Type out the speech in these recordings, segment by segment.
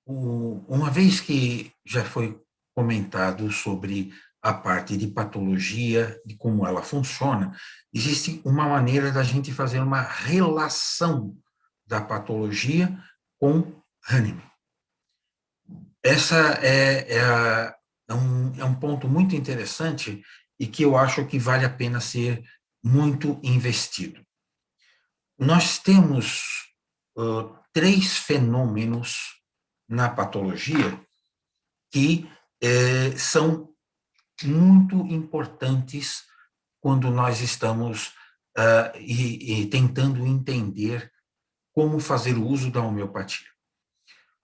Uma vez que já foi comentado sobre a parte de patologia, de como ela funciona, existe uma maneira da gente fazer uma relação da patologia com Hahnemann. Essa é um ponto muito interessante e que eu acho que vale a pena ser muito investido. Nós temos três fenômenos na patologia que são muito importantes quando nós estamos tentando entender como fazer o uso da homeopatia.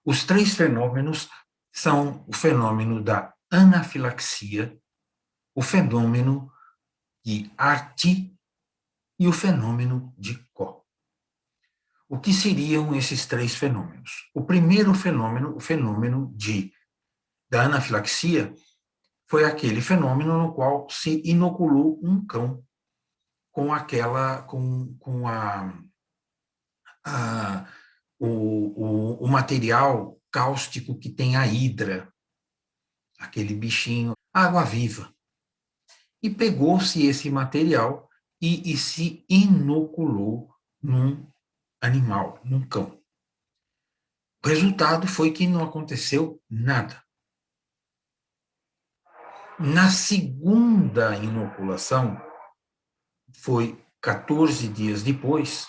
Os três fenômenos são o fenômeno da anafilaxia, o fenômeno de Arti e o fenômeno de Koh. O que seriam esses três fenômenos? O primeiro fenômeno, o fenômeno da anafilaxia, foi aquele fenômeno no qual se inoculou um cão com a, o material cáustico que tem a hidra, aquele bichinho, água-viva. E pegou-se esse material e se inoculou num animal, num cão. O resultado foi que não aconteceu nada. Na segunda inoculação, foi 14 dias depois,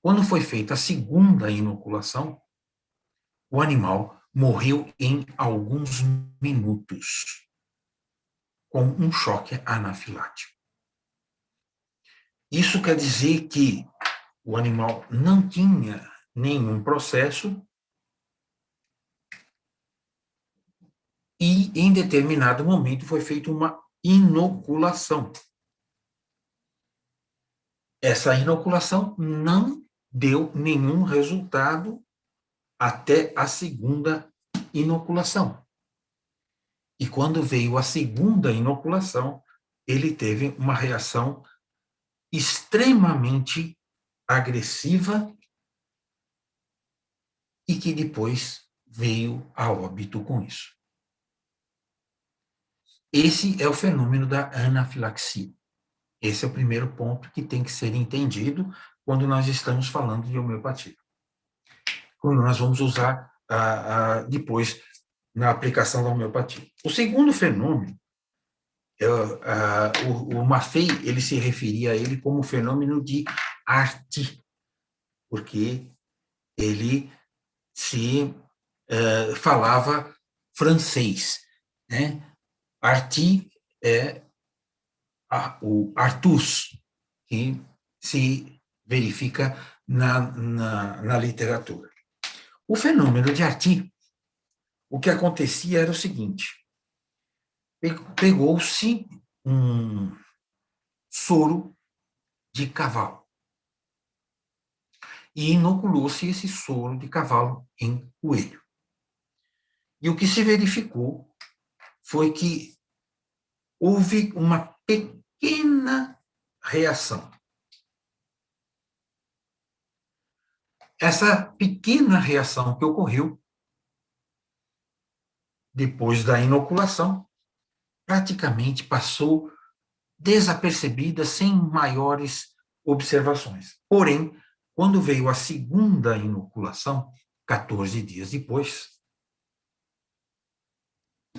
quando foi feita a segunda inoculação, o animal morreu em alguns minutos, com um choque anafilático. Isso quer dizer que o animal não tinha nenhum processo e, em determinado momento, foi feita uma inoculação. Essa inoculação não deu nenhum resultado até a segunda inoculação. E quando veio a segunda inoculação, ele teve uma reação extremamente agressiva e que depois veio a óbito com isso. Esse é o fenômeno da anafilaxia. Esse é o primeiro ponto que tem que ser entendido quando nós estamos falando de homeopatia. Quando nós vamos usar depois na aplicação da homeopatia. O segundo fenômeno, o Maffei, ele se referia a ele como fenômeno de Arti, porque ele se falava francês, né? Arti é o Artus, que se verifica na literatura. O fenômeno de Arti, o que acontecia era o seguinte: pegou-se um soro de cavalo e inoculou-se esse soro de cavalo em coelho. E o que se verificou foi que houve uma pequena reação. Essa pequena reação que ocorreu depois da inoculação praticamente passou desapercebida, sem maiores observações. Porém, quando veio a segunda inoculação, 14 dias depois,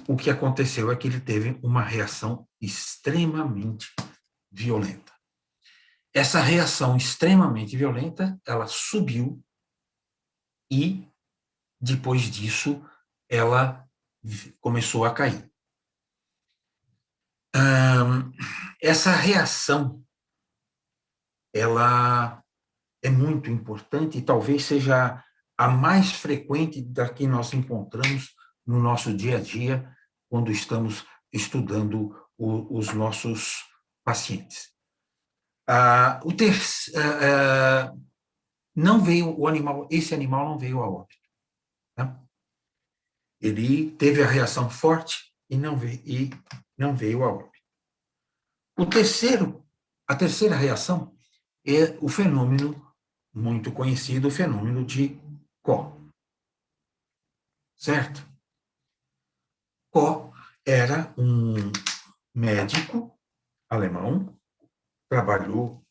o que aconteceu é que ele teve uma reação extremamente violenta. Essa reação extremamente violenta, ela subiu e, depois disso, ela começou a cair. Essa reação, ela é muito importante e talvez seja a mais frequente da que nós encontramos no nosso dia a dia, quando estamos estudando os nossos pacientes. Não veio o animal, esse animal não veio a óbito. Tá? Ele teve a reação forte e não veio a óbito. A terceira reação é o fenômeno muito conhecido, o fenômeno de Koh. certo? Koch era um médico alemão, trabalhou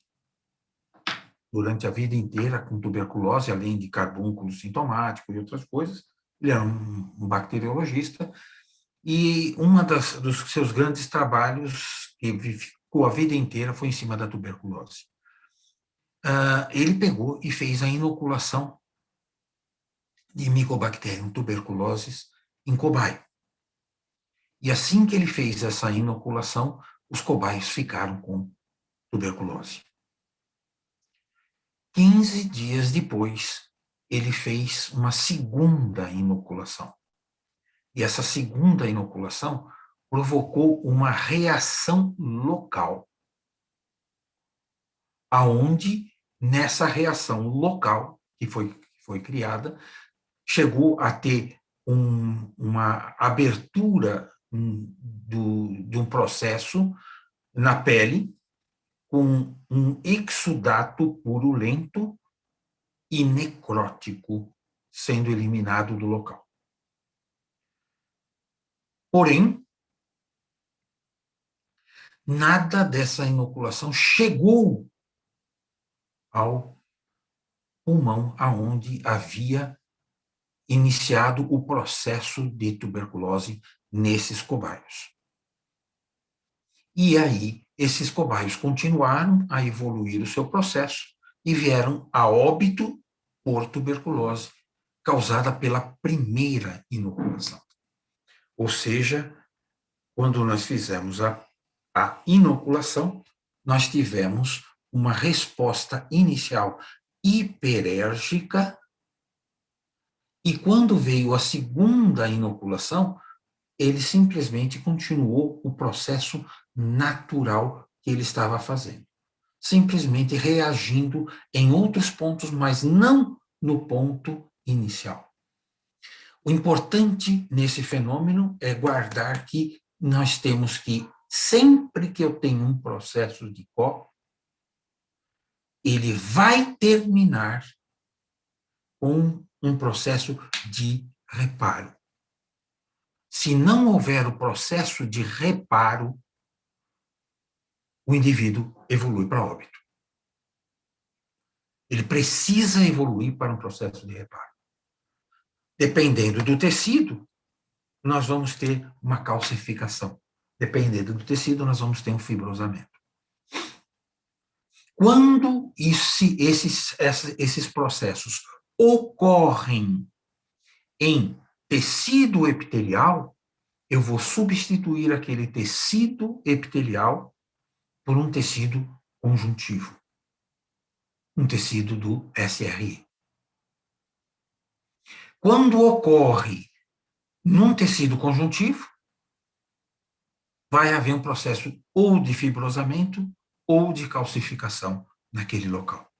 durante a vida inteira com tuberculose, além de carbúnculo sintomático e outras coisas. Ele era um bacteriologista, e dos seus grandes trabalhos, que ficou a vida inteira, foi em cima da tuberculose. Ele pegou e fez a inoculação de Mycobacterium tuberculosis em cobaio. E assim que ele fez essa inoculação, os cobaios ficaram com tuberculose. 15 dias depois, ele fez uma segunda inoculação. E essa segunda inoculação provocou uma reação local, aonde, nessa reação local que foi criada, chegou a ter uma abertura de um processo na pele, com um exudato purulento e necrótico sendo eliminado do local. Porém, nada dessa inoculação chegou ao pulmão, aonde havia iniciado o processo de tuberculose nesses cobaios. E aí, esses cobaios continuaram a evoluir o seu processo e vieram a óbito por tuberculose, causada pela primeira inoculação. Ou seja, quando nós fizemos a inoculação, nós tivemos uma resposta inicial hiperérgica, e quando veio a segunda inoculação, ele simplesmente continuou o processo natural que ele estava fazendo, simplesmente reagindo em outros pontos, mas não no ponto inicial. O importante nesse fenômeno é guardar que nós temos que, sempre que eu tenho um processo de Koch, ele vai terminar com um processo de reparo. Se não houver o processo de reparo, o indivíduo evolui para óbito. Ele precisa evoluir para um processo de reparo. Dependendo do tecido, nós vamos ter uma calcificação. Dependendo do tecido, nós vamos ter um fibrosamento. Quando esses processos ocorrem em tecido epitelial, eu vou substituir aquele tecido epitelial por um tecido conjuntivo, um tecido do SRI. Quando ocorre num tecido conjuntivo, vai haver um processo ou de fibrosamento ou de calcificação naquele local.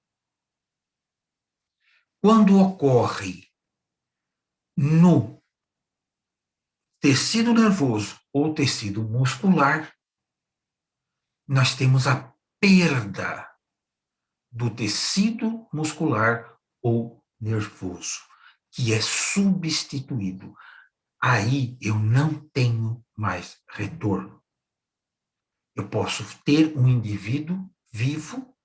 Quando ocorre no tecido nervoso ou tecido muscular, nós temos a perda do tecido muscular ou nervoso, que é substituído. Aí eu não tenho mais retorno. Eu posso ter um indivíduo vivo,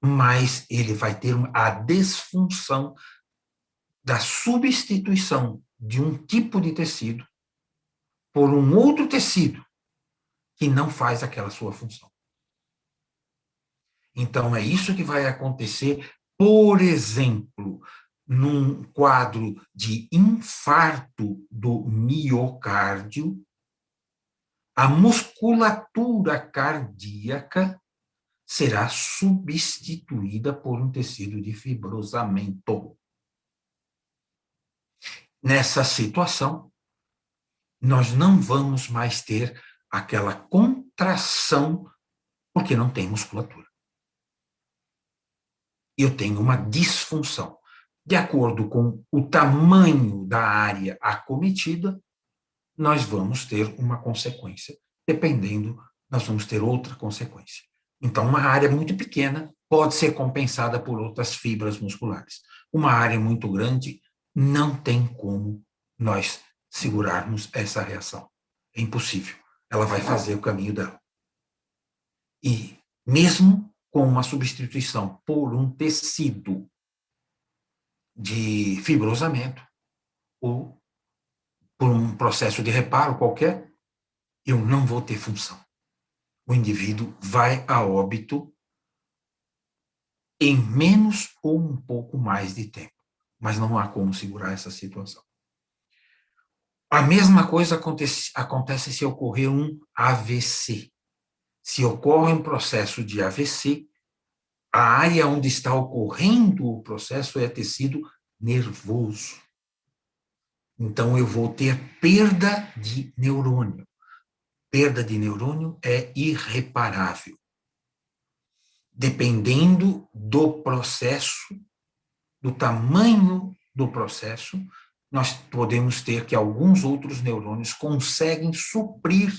mas ele vai ter a desfunção da substituição de um tipo de tecido por um outro tecido que não faz aquela sua função. Então, é isso que vai acontecer, por exemplo, num quadro de infarto do miocárdio. A musculatura cardíaca será substituída por um tecido de fibrosamento. Nessa situação, nós não vamos mais ter aquela contração, porque não tem musculatura. Eu tenho uma disfunção. De acordo com o tamanho da área acometida, nós vamos ter uma consequência. Dependendo, nós vamos ter outra consequência. Então, uma área muito pequena pode ser compensada por outras fibras musculares. Uma área muito grande não tem como nós segurarmos essa reação. É impossível. Ela vai fazer o caminho dela. E mesmo com uma substituição por um tecido de fibrosamento ou por um processo de reparo qualquer, eu não vou ter função. O indivíduo vai a óbito em menos ou um pouco mais de tempo. Mas não há como segurar essa situação. A mesma coisa acontece se ocorrer um AVC. Se ocorre um processo de AVC, a área onde está ocorrendo o processo é tecido nervoso. Então, eu vou ter perda de neurônio. Perda de neurônio é irreparável. Dependendo do processo, do tamanho do processo, nós podemos ter que alguns outros neurônios conseguem suprir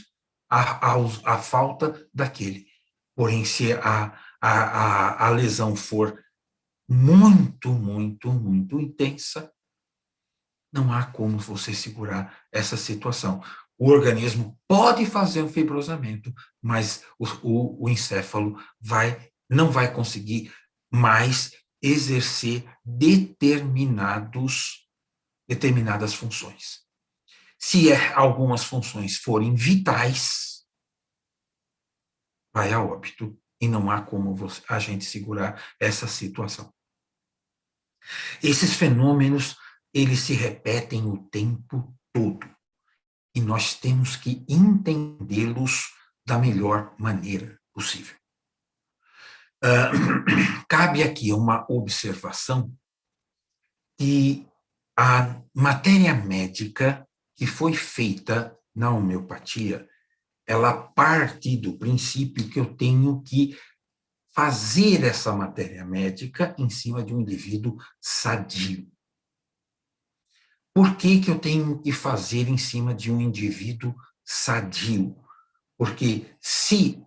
a falta daquele. Porém, se a lesão for muito, muito, muito intensa, não há como você segurar essa situação. O organismo pode fazer um fibrosamento, mas o encéfalo não vai conseguir mais exercer determinadas funções. Se algumas funções forem vitais, vai a óbito e não há como a gente segurar essa situação. Esses fenômenos, eles se repetem o tempo todo e nós temos que entendê-los da melhor maneira possível. Cabe aqui uma observação que a matéria médica que foi feita na homeopatia, ela parte do princípio que eu tenho que fazer essa matéria médica em cima de um indivíduo sadio. Por que eu tenho que fazer em cima de um indivíduo sadio? Porque se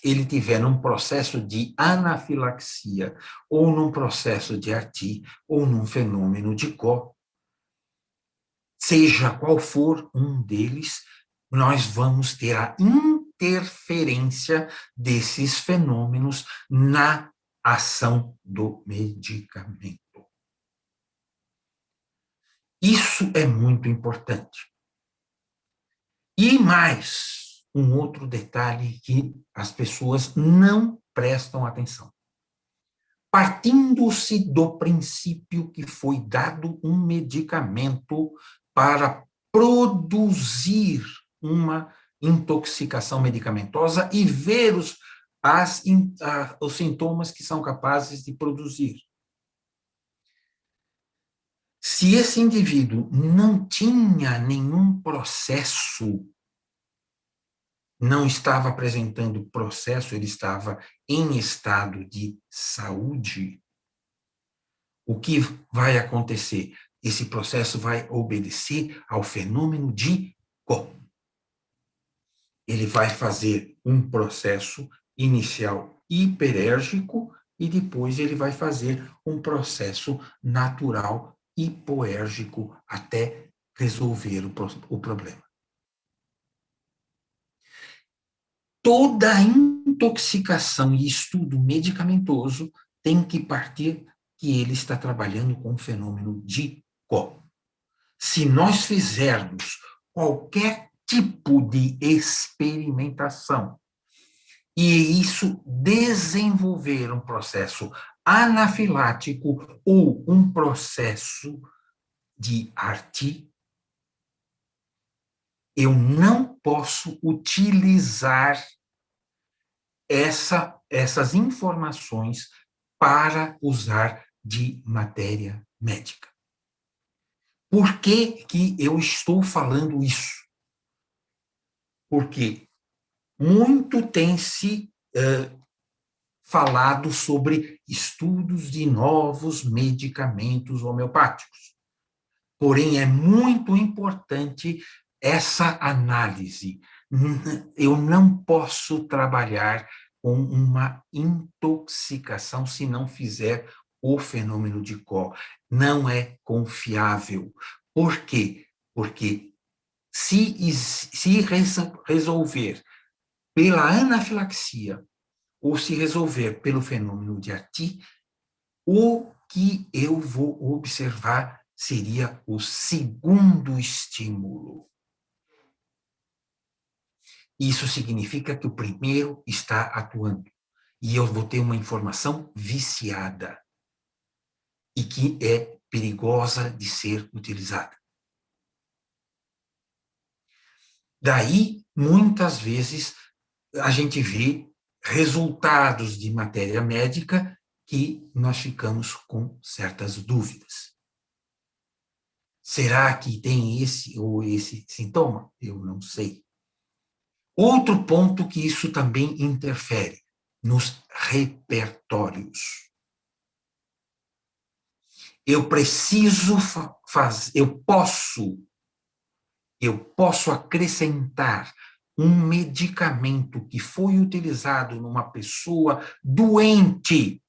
ele tiver num processo de anafilaxia, ou num processo de ARTI, ou num fenômeno de Koch, seja qual for um deles, nós vamos ter a interferência desses fenômenos na ação do medicamento. Isso é muito importante. E mais, um outro detalhe que as pessoas não prestam atenção. Partindo-se do princípio que foi dado um medicamento para produzir uma intoxicação medicamentosa e ver os sintomas que são capazes de produzir. Se esse indivíduo não tinha nenhum processo, não estava apresentando processo, ele estava em estado de saúde, o que vai acontecer? Esse processo vai obedecer ao fenômeno de Koch. Ele vai fazer um processo inicial hiperérgico e depois ele vai fazer um processo natural hipoérgico até resolver o problema. Toda intoxicação e estudo medicamentoso tem que partir que ele está trabalhando com o fenômeno de Koch. Se nós fizermos qualquer tipo de experimentação e isso desenvolver um processo anafilático ou um processo de ARTI, eu não posso utilizar essas informações para usar de matéria médica. Por que que eu estou falando isso? Porque muito tem se falado sobre estudos de novos medicamentos homeopáticos. Porém, é muito importante essa análise. Eu não posso trabalhar com uma intoxicação se não fizer o fenômeno de Koch. Não é confiável. Por quê? Porque se resolver pela anafilaxia ou se resolver pelo fenômeno de Arti, o que eu vou observar seria o segundo estímulo. Isso significa que o primeiro está atuando. E eu vou ter uma informação viciada e que é perigosa de ser utilizada. Daí, muitas vezes, a gente vê resultados de matéria médica que nós ficamos com certas dúvidas. Será que tem esse ou esse sintoma? Eu não sei. Outro ponto que isso também interfere, nos repertórios. Eu preciso fazer, eu posso acrescentar um medicamento que foi utilizado numa pessoa doente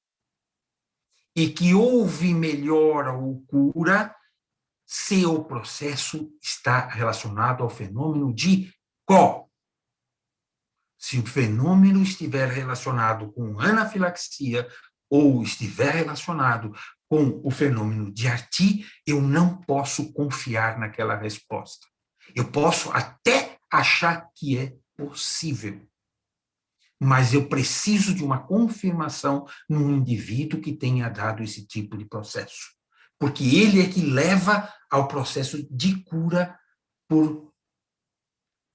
e que houve melhora ou cura, se o processo está relacionado ao fenômeno de Koh. Se o fenômeno estiver relacionado com anafilaxia ou estiver relacionado com o fenômeno de Arti, eu não posso confiar naquela resposta. Eu posso até achar que é possível, mas eu preciso de uma confirmação num indivíduo que tenha dado esse tipo de processo, porque ele é que leva ao processo de cura por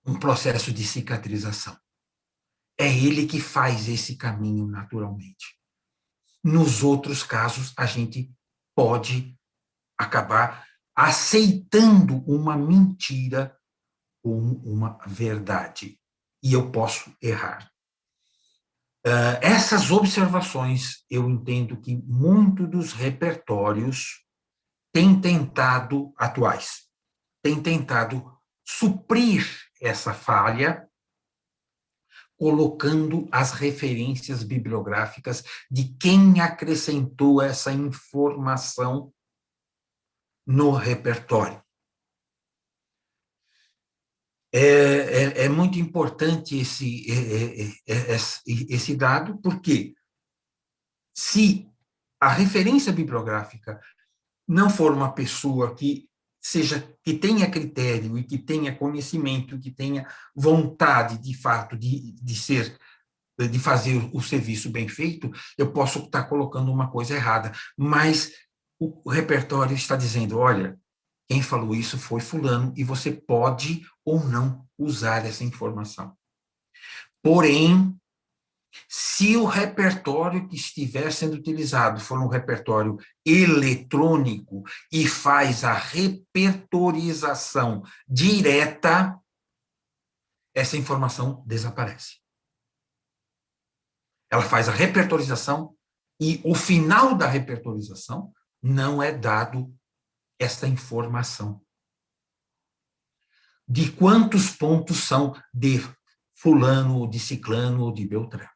um processo de cicatrização. É ele que faz esse caminho naturalmente. Nos outros casos, a gente pode acabar aceitando uma mentira como uma verdade. E eu posso errar. Essas observações, eu entendo que muito dos repertórios têm tentado, atuais, têm tentado suprir essa falha, colocando as referências bibliográficas de quem acrescentou essa informação no repertório. É muito importante esse dado, porque se a referência bibliográfica não for uma pessoa que tenha critério e que tenha conhecimento, que tenha vontade, de fato, de fazer o serviço bem feito, eu posso estar colocando uma coisa errada. Mas o repertório está dizendo, olha, quem falou isso foi fulano, e você pode ou não usar essa informação. Porém, se o repertório que estiver sendo utilizado for um repertório eletrônico e faz a repertorização direta, essa informação desaparece. Ela faz a repertorização e o final da repertorização não é dado esta informação. De quantos pontos são de fulano, ou de ciclano, ou de beltrano.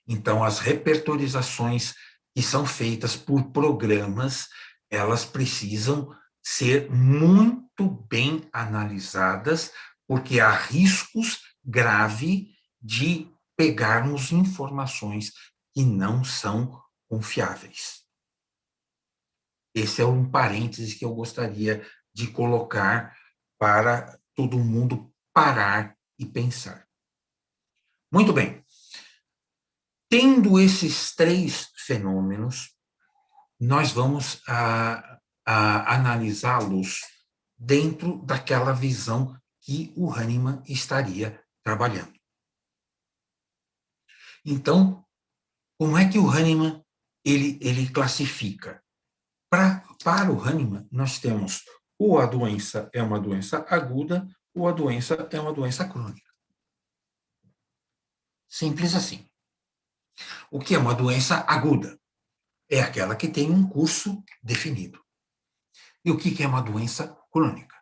Então, as repertorizações que são feitas por programas, elas precisam ser muito bem analisadas, porque há riscos graves de pegarmos informações que não são confiáveis. Esse é um parêntese que eu gostaria de colocar para todo mundo parar e pensar. Muito bem. Tendo esses três fenômenos, nós vamos analisá-los dentro daquela visão que o Hahnemann estaria trabalhando. Então, como é que o Hahnemann ele classifica? Para o Hahnemann, nós temos ou a doença é uma doença aguda, ou a doença é uma doença crônica. Simples assim. O que é uma doença aguda? É aquela que tem um curso definido. E o que é uma doença crônica?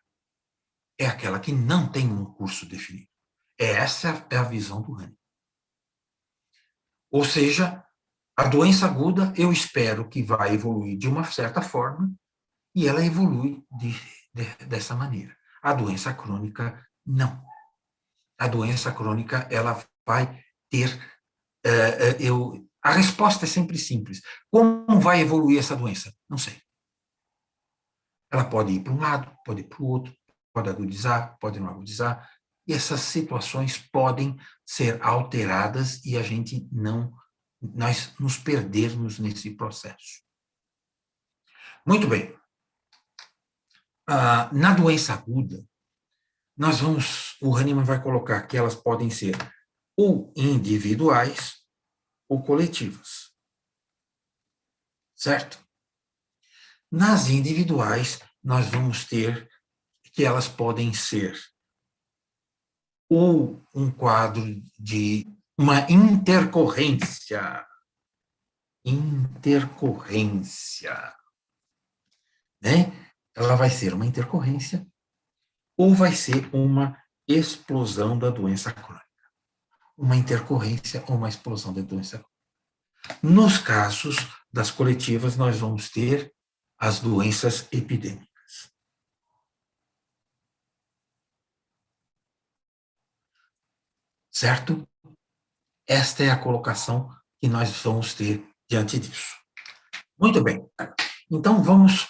É aquela que não tem um curso definido. Essa é a visão do Hahnemann. Ou seja, a doença aguda, eu espero que vai evoluir de uma certa forma, e ela evolui dessa maneira. A doença crônica, não. A doença crônica, ela vai ter... a resposta é sempre simples. Como vai evoluir essa doença? Não sei. Ela pode ir para um lado, pode ir para o outro, pode agudizar, pode não agudizar. E essas situações podem ser alteradas e a gente não... nós nos perdermos nesse processo. Muito bem. Na doença aguda, o Hahnemann vai colocar que elas podem ser ou individuais ou coletivas. Certo? Nas individuais, nós vamos ter que elas podem ser ou um quadro de uma intercorrência, né? Ela vai ser uma intercorrência ou vai ser uma explosão da doença crônica. Uma intercorrência ou uma explosão da doença crônica. Nos casos das coletivas, nós vamos ter as doenças epidêmicas. Certo? Esta é a colocação que nós vamos ter diante disso. Muito bem. Então, vamos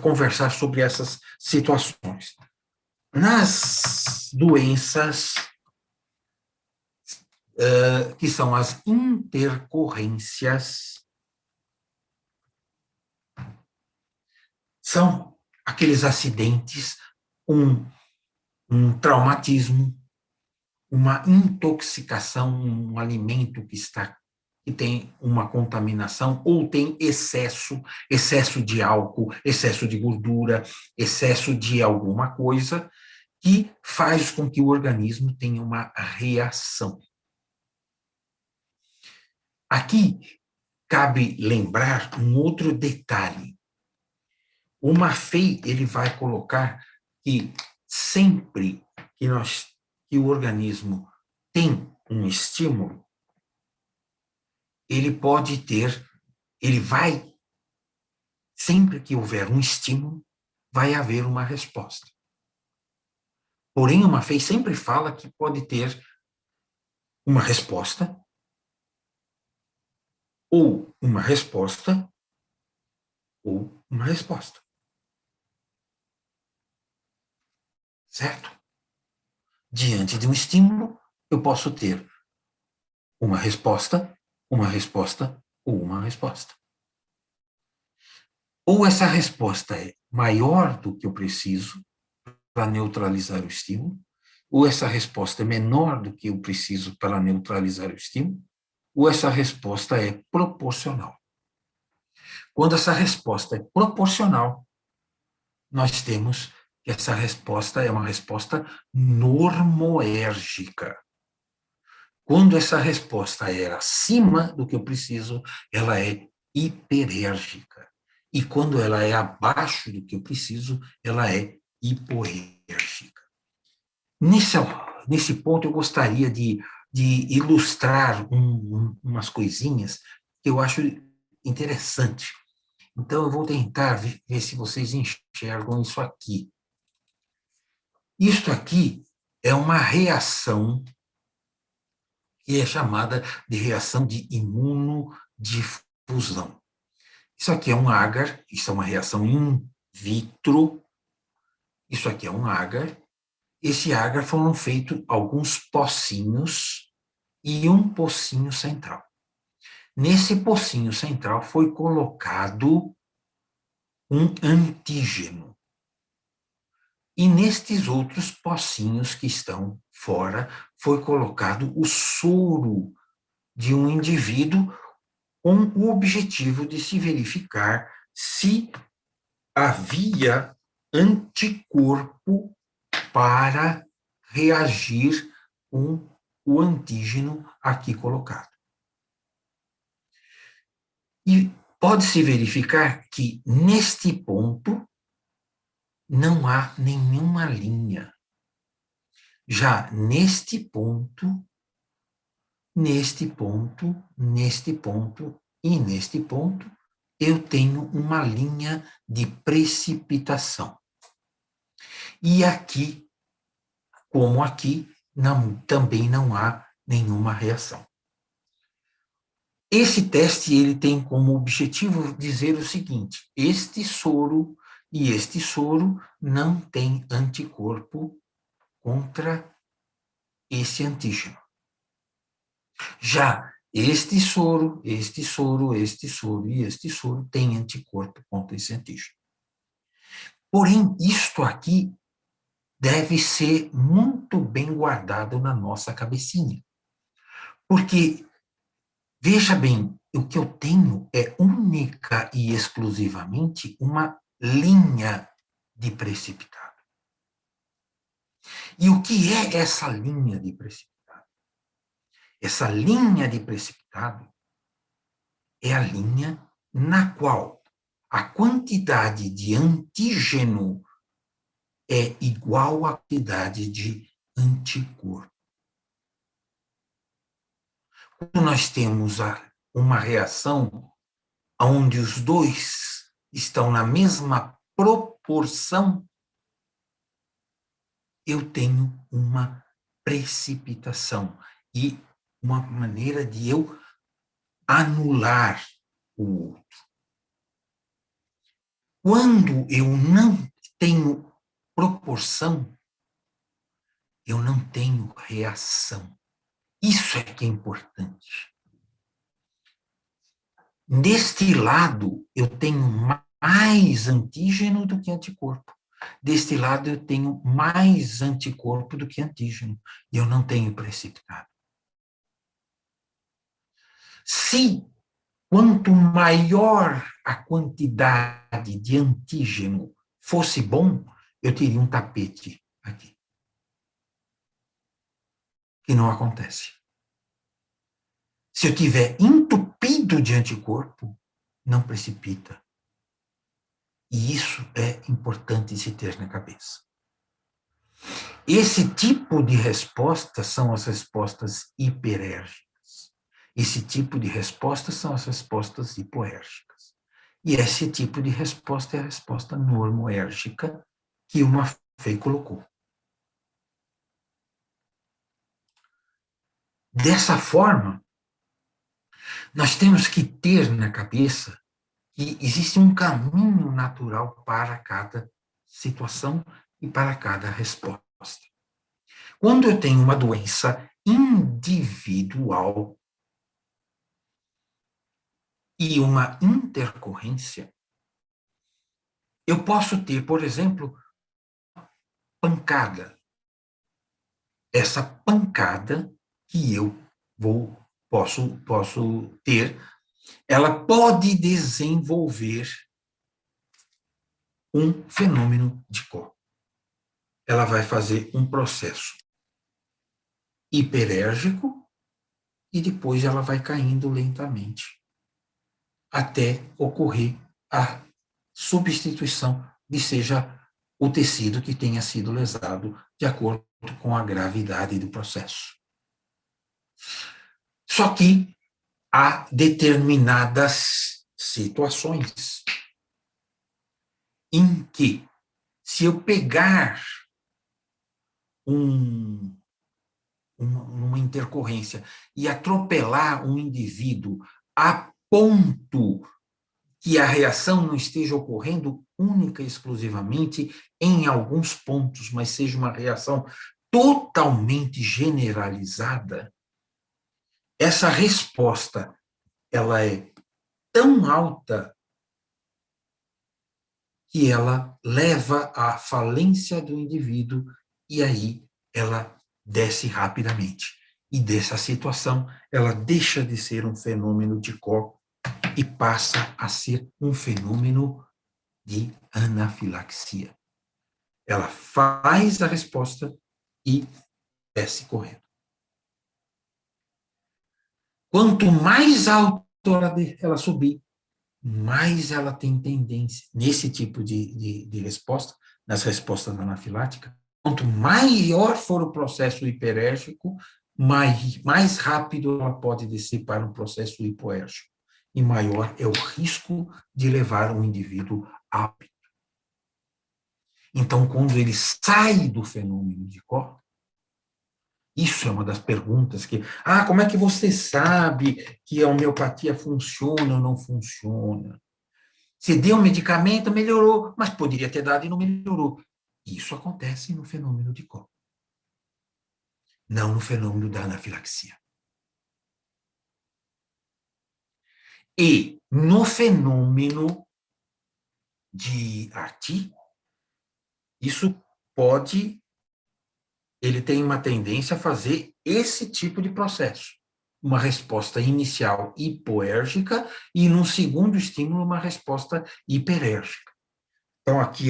conversar sobre essas situações. Nas doenças que são as intercorrências, são aqueles acidentes, um traumatismo, uma intoxicação, um alimento que tem uma contaminação, ou tem excesso de álcool, excesso de gordura, excesso de alguma coisa, que faz com que o organismo tenha uma reação. Aqui, cabe lembrar um outro detalhe. O Maffei, ele vai colocar que sempre que o organismo tem um estímulo, sempre que houver um estímulo, vai haver uma resposta. Porém, o Maffei sempre fala que pode ter uma resposta, ou uma resposta, ou uma resposta. Certo? Diante de um estímulo, eu posso ter uma resposta ou uma resposta. Ou essa resposta é maior do que eu preciso para neutralizar o estímulo, ou essa resposta é menor do que eu preciso para neutralizar o estímulo, ou essa resposta é proporcional. Quando essa resposta é proporcional, nós temos que essa resposta é uma resposta normoérgica. Quando essa resposta é acima do que eu preciso, ela é hiperérgica. E quando ela é abaixo do que eu preciso, ela é hipoérgica. Nesse ponto, eu gostaria de ilustrar umas coisinhas que eu acho interessante. Então, eu vou tentar ver se vocês enxergam isso aqui. Isto aqui é uma reação que é chamada de reação de imunodifusão. Isso aqui é um agar, isso é uma reação in vitro, isso aqui é um agar. Esse agar foram feitos alguns pocinhos e um pocinho central. Nesse pocinho central foi colocado um antígeno. E nestes outros pocinhos que estão fora, foi colocado o soro de um indivíduo com o objetivo de se verificar se havia anticorpo para reagir com o antígeno aqui colocado. E pode-se verificar que neste ponto não há nenhuma linha. Já neste ponto e neste ponto, eu tenho uma linha de precipitação. E aqui, como aqui, também não há nenhuma reação. Esse teste ele tem como objetivo dizer o seguinte: este soro e este soro não tem anticorpo contra esse antígeno. Já este soro e este soro têm anticorpo contra esse antígeno. Porém, isto aqui deve ser muito bem guardado na nossa cabecinha. Porque, veja bem, o que eu tenho é única e exclusivamente uma linha de precipitado. E o que é essa linha de precipitado? Essa linha de precipitado é a linha na qual a quantidade de antígeno é igual à quantidade de anticorpo. Quando nós temos uma reação onde os dois estão na mesma proporção, eu tenho uma precipitação e uma maneira de eu anular o outro. Quando eu não tenho proporção, eu não tenho reação. Isso é que é importante. Deste lado, eu tenho mais antígeno do que anticorpo. Deste lado, eu tenho mais anticorpo do que antígeno. E eu não tenho precipitado. Se quanto maior a quantidade de antígeno fosse bom, eu teria um tapete aqui. Que não acontece. Se eu tiver entupido de anticorpo, não precipita. E isso é importante se ter na cabeça. Esse tipo de resposta são as respostas hiperérgicas. Esse tipo de resposta são as respostas hipoérgicas. E esse tipo de resposta é a resposta normoérgica que o Maffei colocou. Dessa forma, nós temos que ter na cabeça que existe um caminho natural para cada situação e para cada resposta. Quando eu tenho uma doença individual e uma intercorrência, eu posso ter, por exemplo, pancada. Essa pancada que eu posso ter, ela pode desenvolver um fenômeno de Koch. Ela vai fazer um processo hiperérgico e depois ela vai caindo lentamente até ocorrer a substituição de seja o tecido que tenha sido lesado de acordo com a gravidade do processo. Só que há determinadas situações em que, se eu pegar uma intercorrência e atropelar um indivíduo a ponto que a reação não esteja ocorrendo única e exclusivamente em alguns pontos, mas seja uma reação totalmente generalizada, essa resposta ela é tão alta que ela leva à falência do indivíduo e aí ela desce rapidamente. E dessa situação, ela deixa de ser um fenômeno de Koch e passa a ser um fenômeno de anafilaxia. Ela faz a resposta e desce correndo. Quanto mais alto ela subir, mais ela tem tendência, nesse tipo de resposta, nas respostas anafiláticas, quanto maior for o processo hiperérgico, mais rápido ela pode descer para um processo hipoérgico. E maior é o risco de levar um indivíduo a óbito. Então, quando ele sai do fenômeno de Koch, isso é uma das perguntas que, como é que você sabe que a homeopatia funciona ou não funciona? Se deu um medicamento, melhorou, mas poderia ter dado e não melhorou. Isso acontece no fenômeno de Koch, não no fenômeno da anafilaxia. E no fenômeno de Arti, isso pode, ele tem uma tendência a fazer esse tipo de processo. Uma resposta inicial hipoérgica e, num segundo estímulo, uma resposta hiperérgica. Então, aqui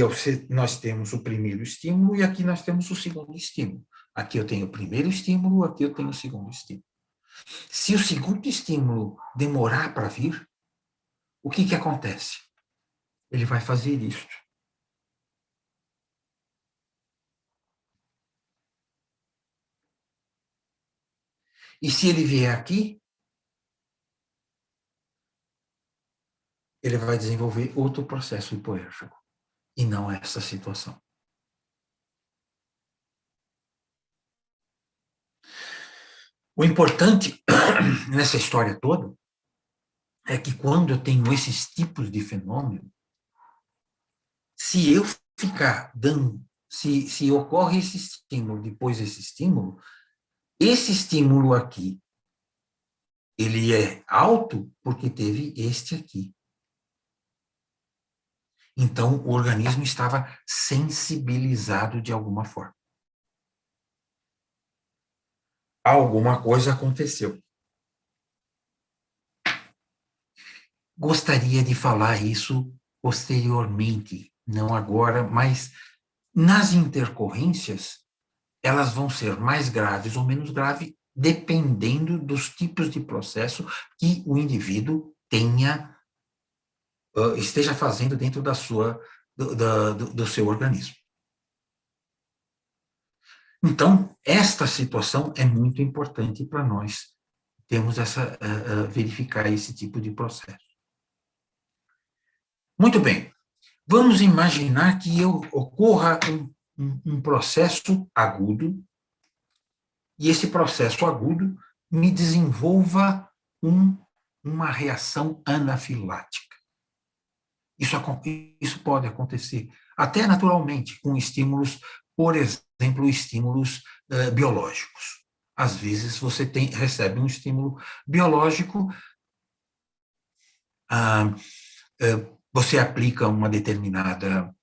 nós temos o primeiro estímulo e aqui nós temos o segundo estímulo. Aqui eu tenho o primeiro estímulo, aqui eu tenho o segundo estímulo. Se o segundo estímulo demorar para vir, o que acontece? Ele vai fazer isto. E se ele vier aqui, ele vai desenvolver outro processo hipoérgico, e não essa situação. O importante nessa história toda é que quando eu tenho esses tipos de fenômeno, se eu ficar dando, se ocorre esse estímulo, depois esse estímulo aqui, ele é alto porque teve este aqui. Então, o organismo estava sensibilizado de alguma forma. Alguma coisa aconteceu. Gostaria de falar isso posteriormente, não agora, mas nas intercorrências, elas vão ser mais graves ou menos graves, dependendo dos tipos de processo que o indivíduo esteja fazendo dentro do seu organismo. Então, esta situação é muito importante para nós verificar esse tipo de processo. Muito bem, vamos imaginar que ocorra um processo agudo, e esse processo agudo me desenvolva uma reação anafilática. Isso pode acontecer até naturalmente com estímulos, por exemplo, estímulos biológicos. Às vezes você recebe um estímulo biológico, você aplica um determinado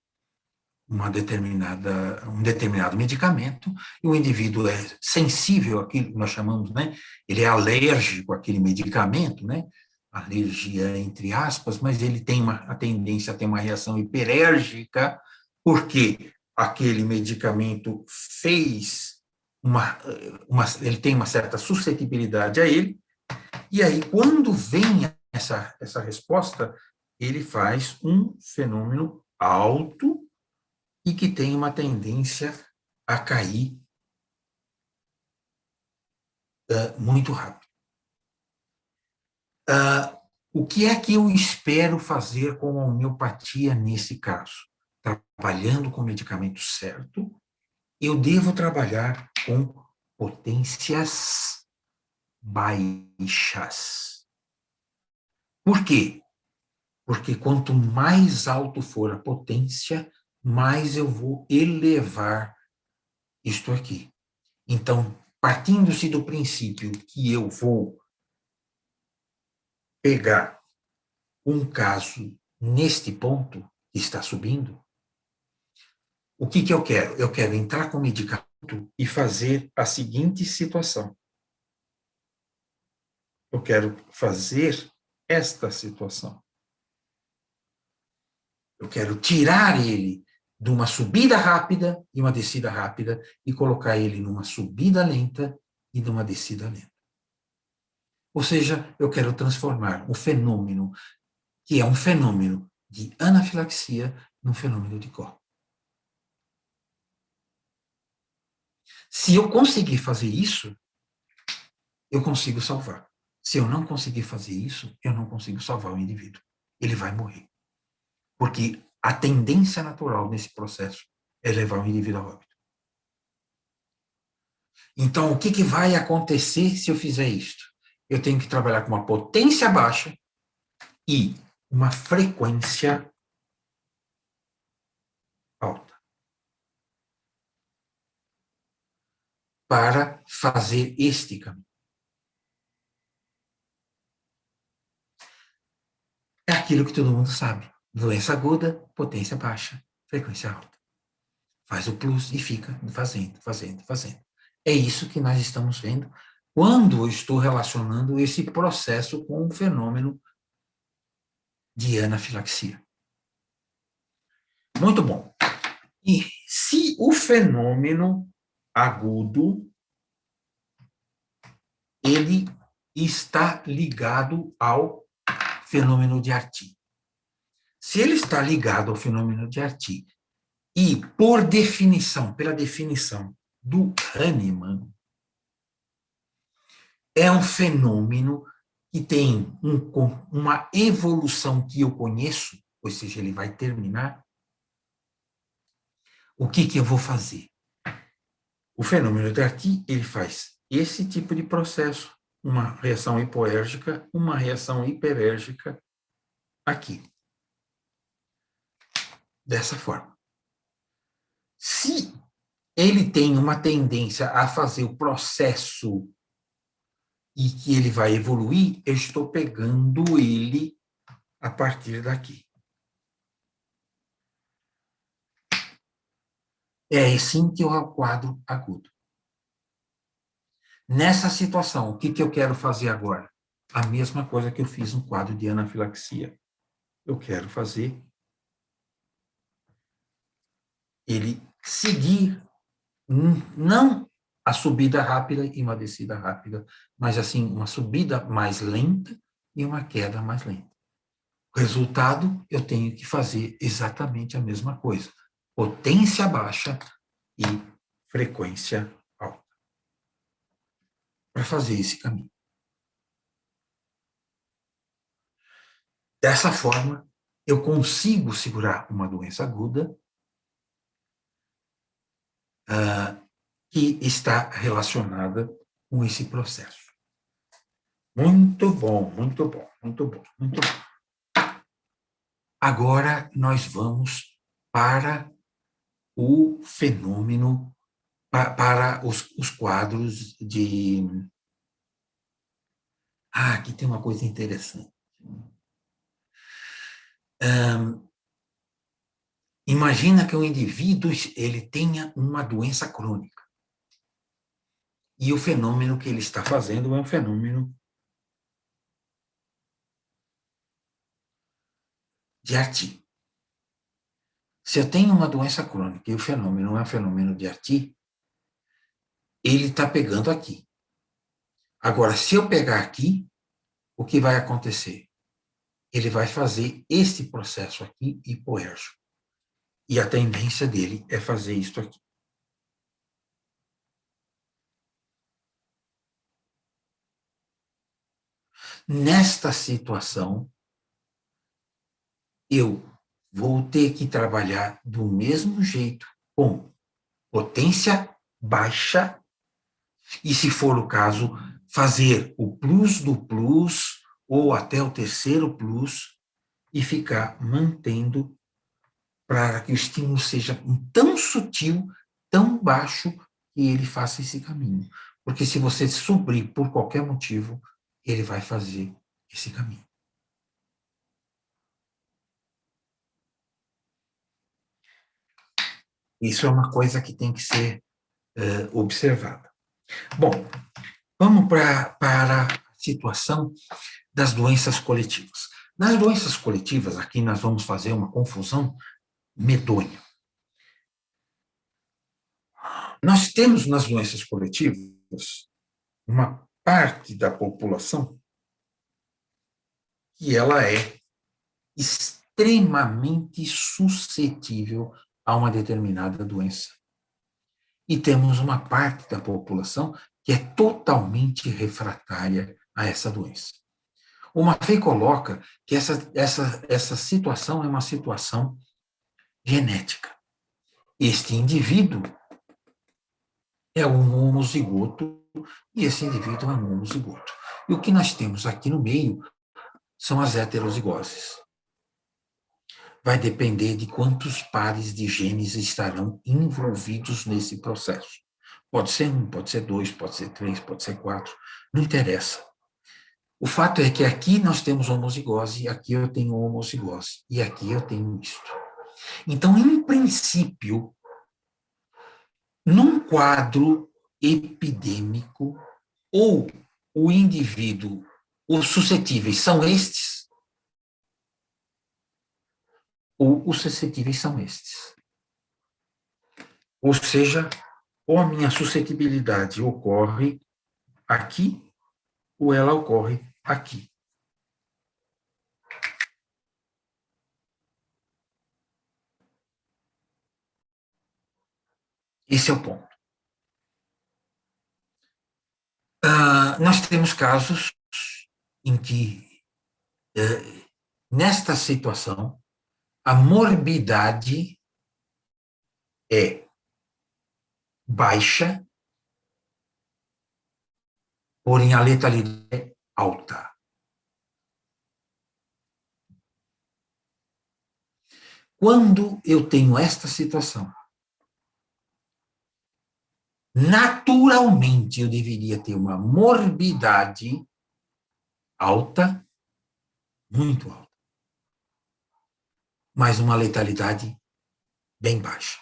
medicamento, e o indivíduo é sensível àquilo que nós chamamos, né? Ele é alérgico àquele medicamento, né? Alergia entre aspas, mas ele tem a tendência a ter uma reação hiperérgica, porque aquele medicamento ele tem uma certa suscetibilidade a ele, e aí quando vem essa resposta, ele faz um fenômeno alto e que tem uma tendência a cair muito rápido. O que é que eu espero fazer com a homeopatia nesse caso? Trabalhando com o medicamento certo, eu devo trabalhar com potências baixas. Por quê? Porque quanto mais alto for a potência, mais eu vou elevar isto aqui. Então, partindo-se do princípio que eu vou pegar um caso neste ponto que está subindo, o que eu quero? Eu quero entrar com o medicamento e fazer a seguinte situação. Eu quero fazer esta situação. Eu quero tirar ele de uma subida rápida e uma descida rápida e colocar ele numa subida lenta e numa descida lenta. Ou seja, eu quero transformar o fenômeno, que é um fenômeno de anafilaxia, num fenômeno de Koch. Se eu conseguir fazer isso, eu consigo salvar. Se eu não conseguir fazer isso, eu não consigo salvar o indivíduo. Ele vai morrer. Porque a tendência natural nesse processo é levar o indivíduo a óbito. Então, o que vai acontecer se eu fizer isto? Eu tenho que trabalhar com uma potência baixa e uma frequência alta para fazer este caminho. É aquilo que todo mundo sabe. Doença aguda, potência baixa, frequência alta. Faz o plus e fica fazendo, fazendo, fazendo. É isso que nós estamos vendo quando eu estou relacionando esse processo com o fenômeno de anafilaxia. Muito bom. E se o fenômeno agudo ele está ligado ao fenômeno de Artin. Se ele está ligado ao fenômeno de Artin e, por definição, pela definição do Hahnemann, é um fenômeno que tem uma evolução que eu conheço, ou seja, ele vai terminar, o que eu vou fazer? O fenômeno de Artin, ele faz esse tipo de processo, uma reação hipoérgica, uma reação hiperérgica aqui. Dessa forma. Se ele tem uma tendência a fazer o processo e que ele vai evoluir, eu estou pegando ele a partir daqui. É assim que é o quadro agudo. Nessa situação, o que eu quero fazer agora? A mesma coisa que eu fiz no quadro de anafilaxia. Eu quero fazer ele seguir, não a subida rápida e uma descida rápida, mas assim, uma subida mais lenta e uma queda mais lenta. Resultado, eu tenho que fazer exatamente a mesma coisa. Potência baixa e frequência alta. Para fazer esse caminho. Dessa forma, eu consigo segurar uma doença aguda que está relacionada com esse processo. Muito bom, muito bom, muito bom, muito bom. Agora nós vamos para o fenômeno, para os quadros de... aqui tem uma coisa interessante. Imagina que o indivíduo ele tenha uma doença crônica. E o fenômeno que ele está fazendo é um fenômeno de Artin. Se eu tenho uma doença crônica e o fenômeno é um fenômeno de Artin, ele está pegando aqui. Agora, se eu pegar aqui, o que vai acontecer? Ele vai fazer esse processo aqui hipoérgico. E a tendência dele é fazer isto aqui. Nesta situação, eu vou ter que trabalhar do mesmo jeito, com potência baixa, e, se for o caso, fazer o plus do plus, ou até o terceiro plus, e ficar mantendo para que o estímulo seja tão sutil, tão baixo, que ele faça esse caminho. Porque se você subir por qualquer motivo, ele vai fazer esse caminho. Isso é uma coisa que tem que ser observada. Bom, vamos para a situação das doenças coletivas. Nas doenças coletivas, aqui nós vamos fazer uma confusão medonha. Nós temos nas doenças coletivas uma parte da população que ela é extremamente suscetível a uma determinada doença. E temos uma parte da população que é totalmente refratária a essa doença. O Maffei coloca que essa situação é uma situação genética. Este indivíduo é um homozigoto e esse indivíduo é um homozigoto. E o que nós temos aqui no meio são as heterozigoses. Vai depender de quantos pares de genes estarão envolvidos nesse processo. Pode ser um, pode ser dois, pode ser três, pode ser quatro, não interessa. O fato é que aqui nós temos homozigose, aqui eu tenho homozigose, e aqui eu tenho isto. Então, em princípio, num quadro epidêmico, ou o indivíduo, os suscetíveis são estes, ou os suscetíveis são estes. Ou seja, ou a minha suscetibilidade ocorre aqui, ou ela ocorre aqui. Esse é o ponto. Nós temos casos em que, nesta situação, a morbidade é baixa, porém a letalidade é alta. Quando eu tenho esta situação, naturalmente eu deveria ter uma morbidade alta, muito alta, mas uma letalidade bem baixa.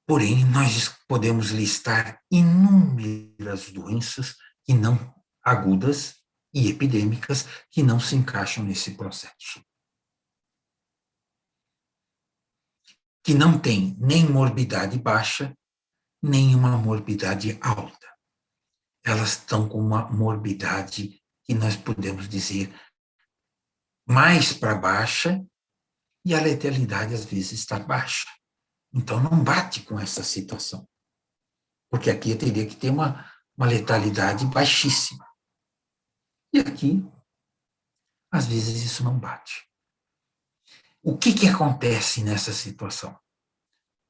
Porém, nós podemos listar inúmeras doenças que não agudas e epidêmicas que não se encaixam nesse processo. Que não tem nem morbidade baixa, nem uma morbidade alta. Elas estão com uma morbidade que nós podemos dizer mais para baixa, e a letalidade às vezes está baixa. Então não bate com essa situação. Porque aqui eu teria que ter uma letalidade baixíssima. E aqui, às vezes, isso não bate. O que acontece nessa situação? O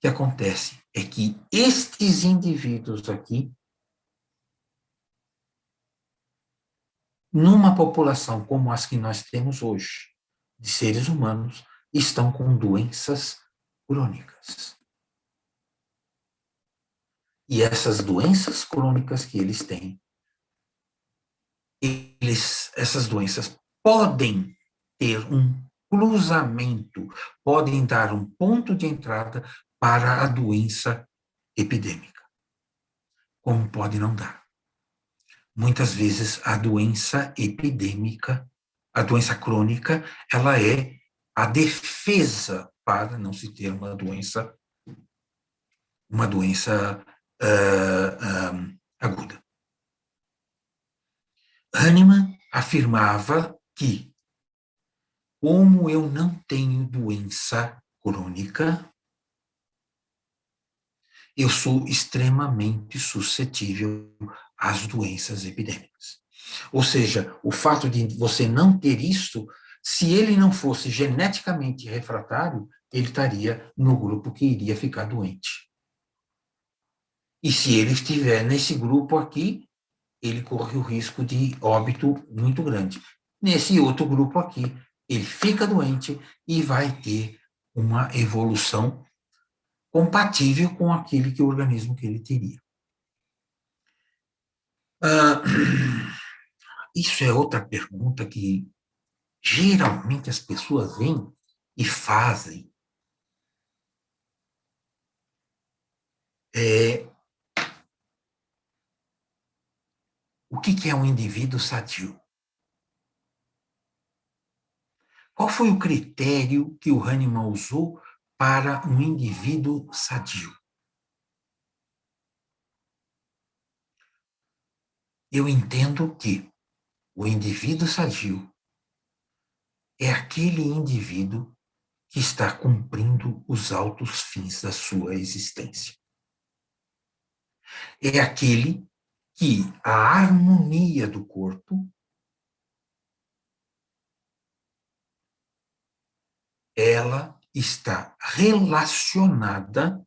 que acontece é que estes indivíduos aqui, numa população como as que nós temos hoje, de seres humanos, estão com doenças crônicas. E essas doenças crônicas que eles têm, essas doenças podem ter um cruzamento, podem dar um ponto de entrada para a doença epidêmica, como pode não dar. Muitas vezes a doença epidêmica, a doença crônica, ela é a defesa para não se ter uma doença aguda. Hahnemann afirmava que, como eu não tenho doença crônica, eu sou extremamente suscetível às doenças epidêmicas. Ou seja, o fato de você não ter isso, se ele não fosse geneticamente refratário, ele estaria no grupo que iria ficar doente. E se ele estiver nesse grupo aqui, ele corre o risco de óbito muito grande. Nesse outro grupo aqui, ele fica doente e vai ter uma evolução compatível com aquele que o organismo que ele teria. Isso é outra pergunta que geralmente as pessoas vêm e fazem. O que é um indivíduo sadio? Qual foi o critério que o Hahnemann usou para um indivíduo sadio? Eu entendo que o indivíduo sadio é aquele indivíduo que está cumprindo os altos fins da sua existência. É aquele que a harmonia do corpo ela está relacionada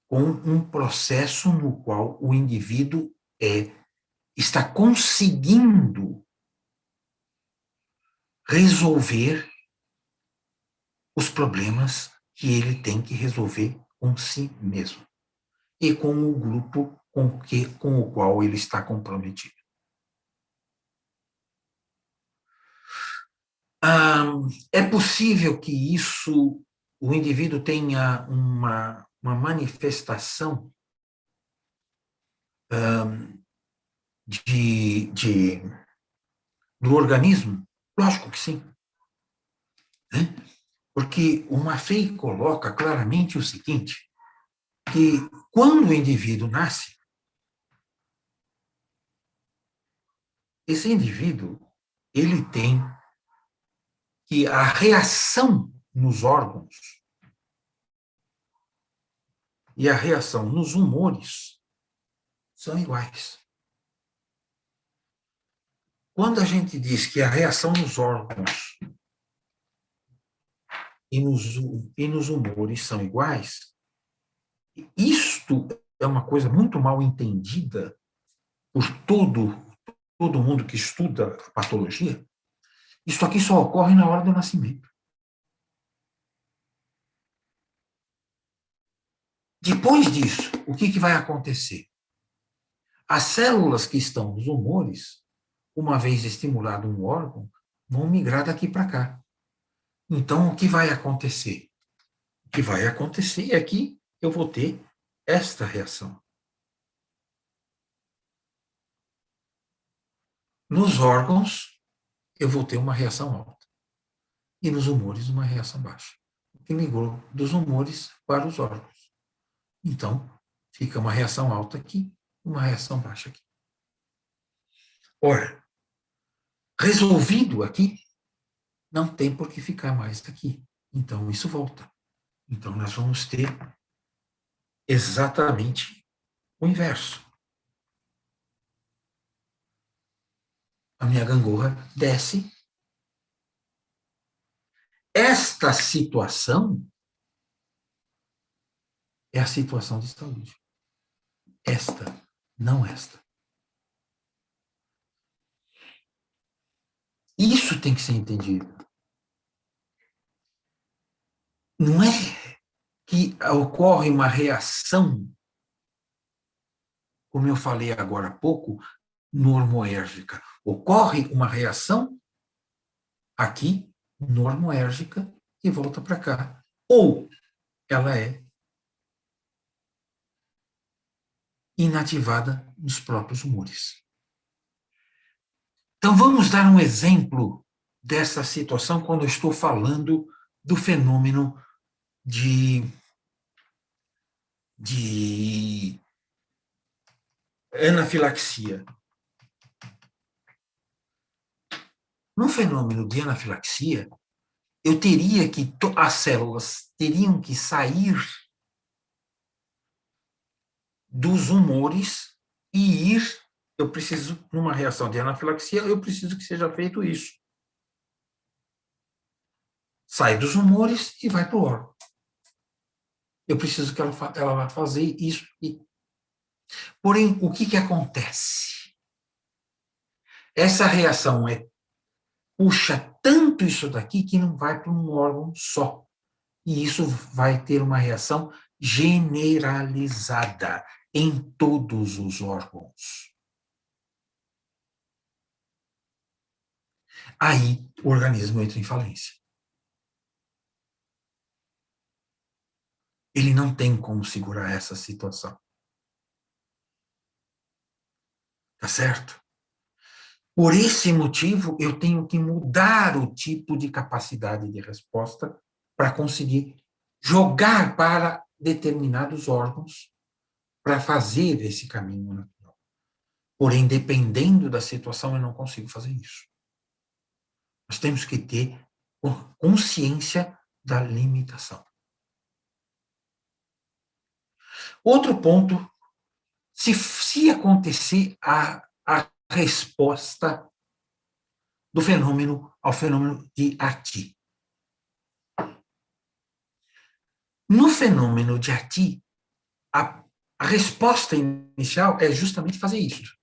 com um processo no qual o indivíduo está conseguindo resolver os problemas que ele tem que resolver com si mesmo e com o grupo com o qual ele está comprometido. É possível que o indivíduo tenha uma manifestação do organismo? Lógico que sim. Né? Porque o Maffei coloca claramente o seguinte, que quando o indivíduo nasce, esse indivíduo, ele tem que a reação nos órgãos e a reação nos humores são iguais. Quando a gente diz que a reação nos órgãos e nos humores são iguais, isto é uma coisa muito mal entendida por todo mundo que estuda patologia. Isso aqui só ocorre na hora do nascimento. Depois disso, o que vai acontecer? As células que estão nos humores, uma vez estimulado um órgão, vão migrar daqui para cá. Então, o que vai acontecer? O que vai acontecer é que eu vou ter esta reação. Nos órgãos, eu vou ter uma reação alta. E nos humores, uma reação baixa. O que migrou dos humores para os órgãos. Então, fica uma reação alta aqui, uma reação baixa aqui. Ora, resolvido aqui, não tem por que ficar mais aqui. Então, isso volta. Então, nós vamos ter exatamente o inverso. A minha gangorra desce. Esta situação é a situação de saúde. Esta, não esta. Isso tem que ser entendido. Não é que ocorre uma reação, como eu falei agora há pouco, normoérgica. Ocorre uma reação aqui, normoérgica, e volta para cá. Ou ela é inativada nos próprios humores. Então, vamos dar um exemplo dessa situação quando eu estou falando do fenômeno de anafilaxia. No fenômeno de anafilaxia, eu teria que, as células teriam que sair dos humores e eu preciso, numa reação de anafilaxia, eu preciso que seja feito isso. Sai dos humores e vai para o órgão. Eu preciso que ela vá fazer isso. Porém, o que acontece? Essa reação puxa tanto isso daqui que não vai para um órgão só. E isso vai ter uma reação generalizada em todos os órgãos. Aí o organismo entra em falência. Ele não tem como segurar essa situação. Tá certo? Por esse motivo, eu tenho que mudar o tipo de capacidade de resposta para conseguir jogar para determinados órgãos para fazer esse caminho natural. Porém, dependendo da situação, eu não consigo fazer isso. Nós temos que ter consciência da limitação. Outro ponto, se acontecer a resposta do fenômeno ao fenômeno de Arti. No fenômeno de Arti, a resposta inicial é justamente fazer isso.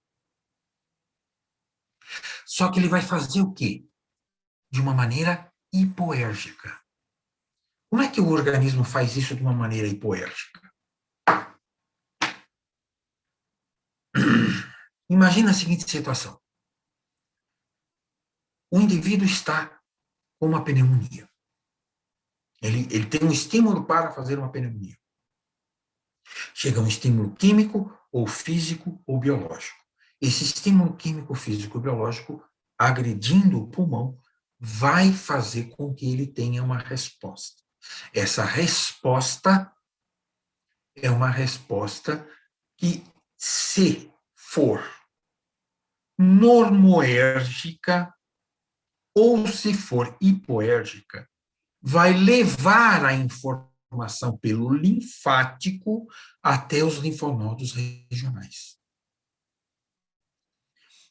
Só que ele vai fazer o quê? De uma maneira hipoérgica. Como é que o organismo faz isso de uma maneira hipoérgica? Imagina a seguinte situação. O indivíduo está com uma pneumonia. Ele tem um estímulo para fazer uma pneumonia. Chega um estímulo químico, ou físico, ou biológico. Esse estímulo químico, físico ou biológico, agredindo o pulmão, vai fazer com que ele tenha uma resposta. Essa resposta é uma resposta que, se for normoérgica ou se for hipoérgica, vai levar a informação pelo linfático até os linfonodos regionais.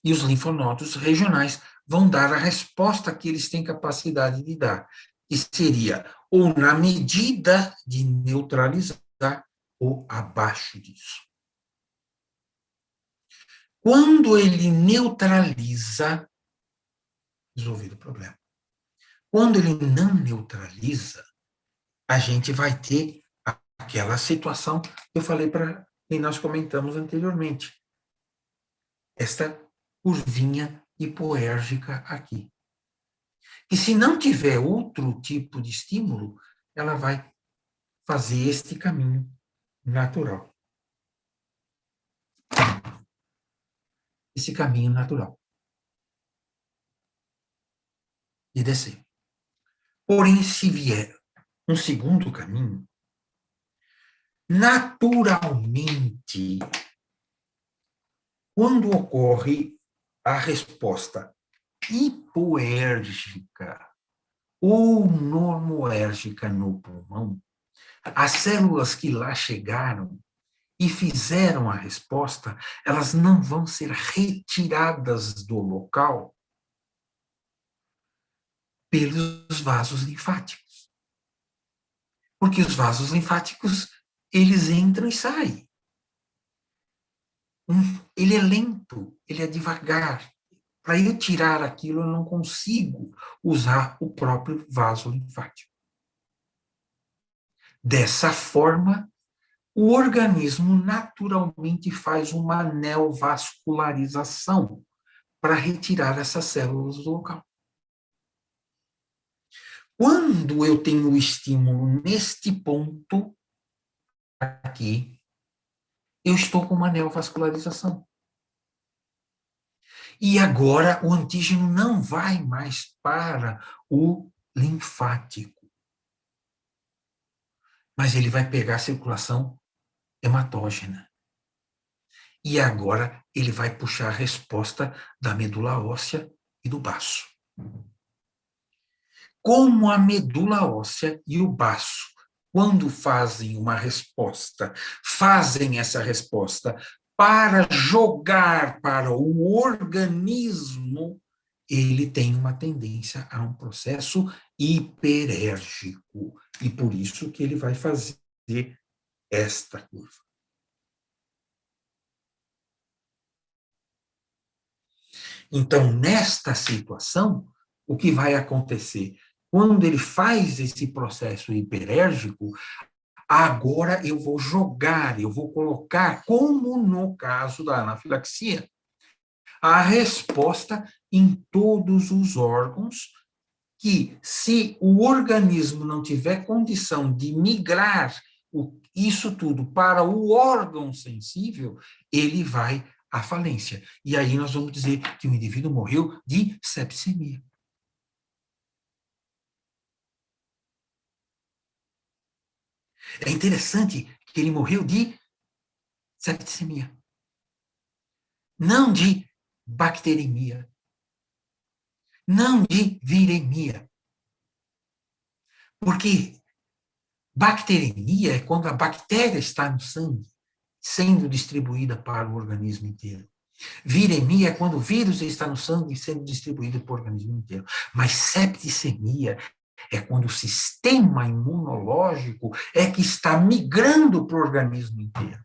E os linfonodos regionais vão dar a resposta que eles têm capacidade de dar, que seria ou na medida de neutralizar ou abaixo disso. Quando ele neutraliza, resolvido o problema. Quando ele não neutraliza, a gente vai ter aquela situação que eu falei para quem nós comentamos anteriormente. Esta curvinha hipoérgica aqui. E se não tiver outro tipo de estímulo, ela vai fazer este caminho natural. Esse caminho natural. De descer. Porém, se vier um segundo caminho, naturalmente, quando ocorre a resposta hipoérgica ou normoérgica no pulmão, as células que lá chegaram e fizeram a resposta, elas não vão ser retiradas do local pelos vasos linfáticos. Porque os vasos linfáticos, eles entram e saem. Ele é lento, ele é devagar. Para eu tirar aquilo, eu não consigo usar o próprio vaso linfático. Dessa forma, o organismo naturalmente faz uma neovascularização para retirar essas células do local. Quando eu tenho o estímulo neste ponto aqui, eu estou com uma neovascularização. E agora o antígeno não vai mais para o linfático, mas ele vai pegar a circulação hematógena. E agora ele vai puxar a resposta da medula óssea e do baço. Como a medula óssea e o baço, quando fazem uma resposta, fazem essa resposta para jogar para o organismo, ele tem uma tendência a um processo hiperérgico. E por isso que ele vai fazer esta curva. Então, nesta situação, o que vai acontecer? Quando ele faz esse processo hiperérgico, agora eu vou jogar, eu vou colocar, como no caso da anafilaxia, a resposta em todos os órgãos que, se o organismo não tiver condição de migrar isso tudo para o órgão sensível, ele vai à falência. E aí nós vamos dizer que o indivíduo morreu de septicemia. É interessante que ele morreu de septicemia, não de bacteremia, não de viremia. Porque bacteremia é quando a bactéria está no sangue, sendo distribuída para o organismo inteiro. Viremia é quando o vírus está no sangue sendo distribuído para o organismo inteiro. Mas septicemia é quando o sistema imunológico é que está migrando para o organismo inteiro.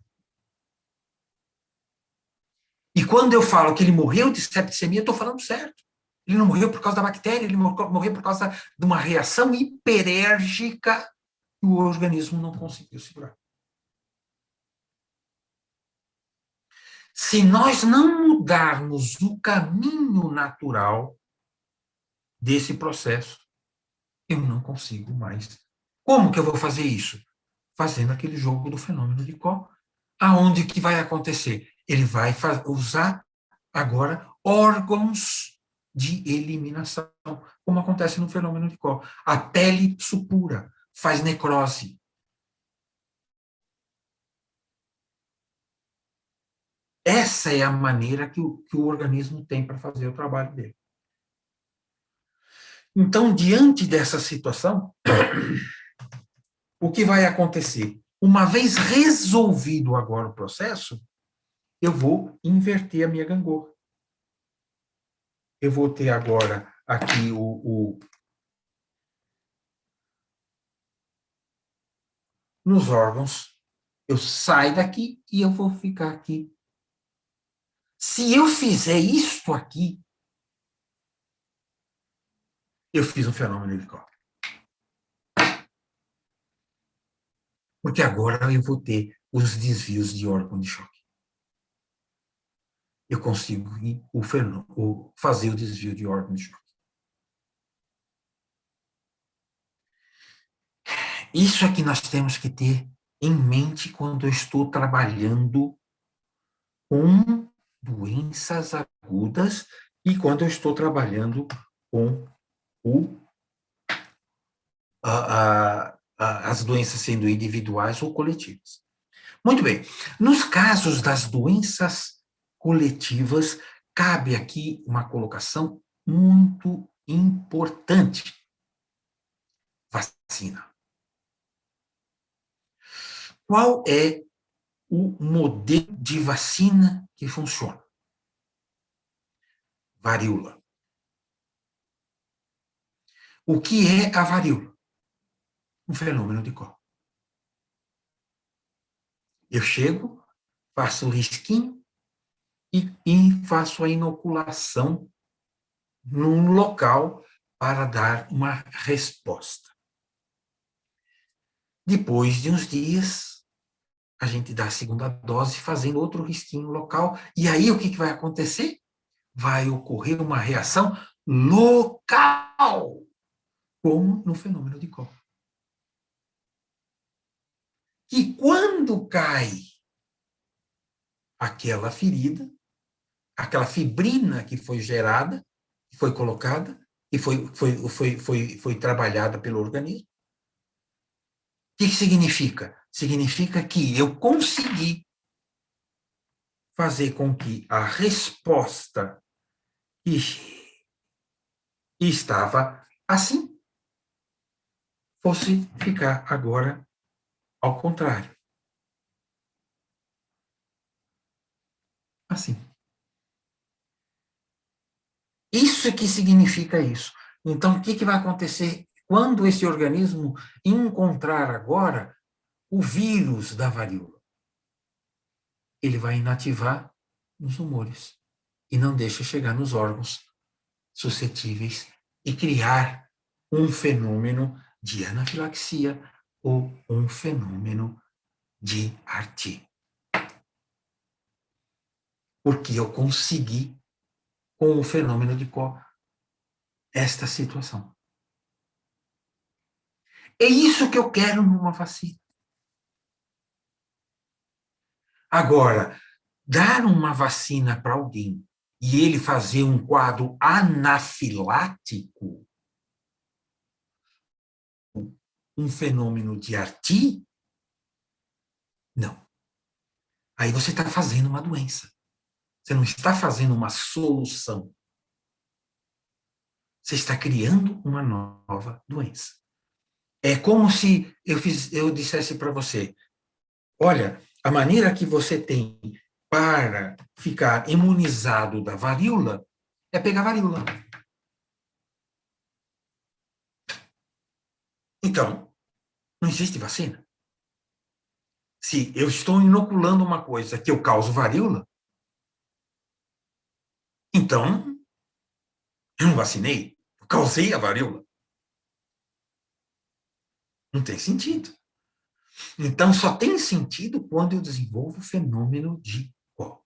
E quando eu falo que ele morreu de septicemia, eu estou falando certo. Ele não morreu por causa da bactéria, ele morreu por causa de uma reação hiperérgica que o organismo não conseguiu segurar. Se nós não mudarmos o caminho natural desse processo, eu não consigo mais. Como que eu vou fazer isso? Fazendo aquele jogo do fenômeno de Koch. Aonde que vai acontecer? Ele vai usar agora órgãos de eliminação, como acontece no fenômeno de Koch. A pele supura, faz necrose. Essa é a maneira que o organismo tem para fazer o trabalho dele. Então, diante dessa situação, o que vai acontecer? Uma vez resolvido agora o processo, eu vou inverter a minha gangorra. Eu vou ter agora aqui nos órgãos, eu saio daqui e eu vou ficar aqui. Se eu fizer isto aqui, eu fiz um fenômeno de Koch. Porque agora eu vou ter os desvios de órgão de choque. Eu consigo fazer o desvio de órgão de choque. Isso é que nós temos que ter em mente quando eu estou trabalhando com doenças agudas e quando eu estou trabalhando com as doenças sendo individuais ou coletivas. Muito bem. Nos casos das doenças coletivas, cabe aqui uma colocação muito importante. Vacina. Qual é o modelo de vacina que funciona? Varíola. O que é a varíola? Um fenômeno de Koch. Eu chego, faço o risquinho e faço a inoculação num local para dar uma resposta. Depois de uns dias, a gente dá a segunda dose fazendo outro risquinho local. E aí o que vai acontecer? Vai ocorrer uma reação local, como no fenômeno de Koch. Que quando cai aquela ferida, aquela fibrina que foi gerada, que foi colocada, e foi trabalhada pelo organismo, o que significa? Significa que eu consegui fazer com que a resposta que estava assim fosse ficar agora ao contrário. Assim. Isso é que significa isso. Então, o que vai acontecer quando esse organismo encontrar agora o vírus da varíola? Ele vai inativar nos tumores e não deixa chegar nos órgãos suscetíveis e criar um fenômeno de anafilaxia ou um fenômeno de ARTI. Porque eu consegui, com o fenômeno de Koch, esta situação. É isso que eu quero numa vacina. Agora, dar uma vacina para alguém e ele fazer um quadro anafilático, um fenômeno de ARTI, não. Aí você está fazendo uma doença. Você não está fazendo uma solução. Você está criando uma nova doença. É como se eu dissesse para você, olha, a maneira que você tem para ficar imunizado da varíola é pegar varíola. Então, não existe vacina. Se eu estou inoculando uma coisa que eu causo varíola, então eu não vacinei, eu causei a varíola. Não tem sentido. Então, só tem sentido quando eu desenvolvo o fenômeno de Koch.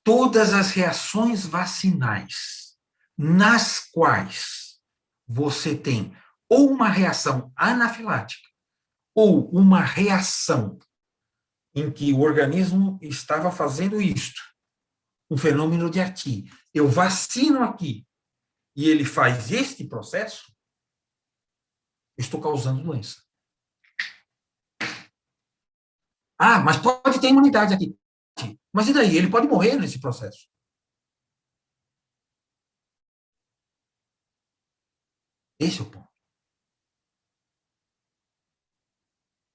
Todas as reações vacinais nas quais você tem ou uma reação anafilática ou uma reação em que o organismo estava fazendo isto, um fenômeno de Arti. Eu vacino aqui e ele faz este processo, estou causando doença. Ah, mas pode ter imunidade aqui. Mas e daí? Ele pode morrer nesse processo. Esse é o ponto.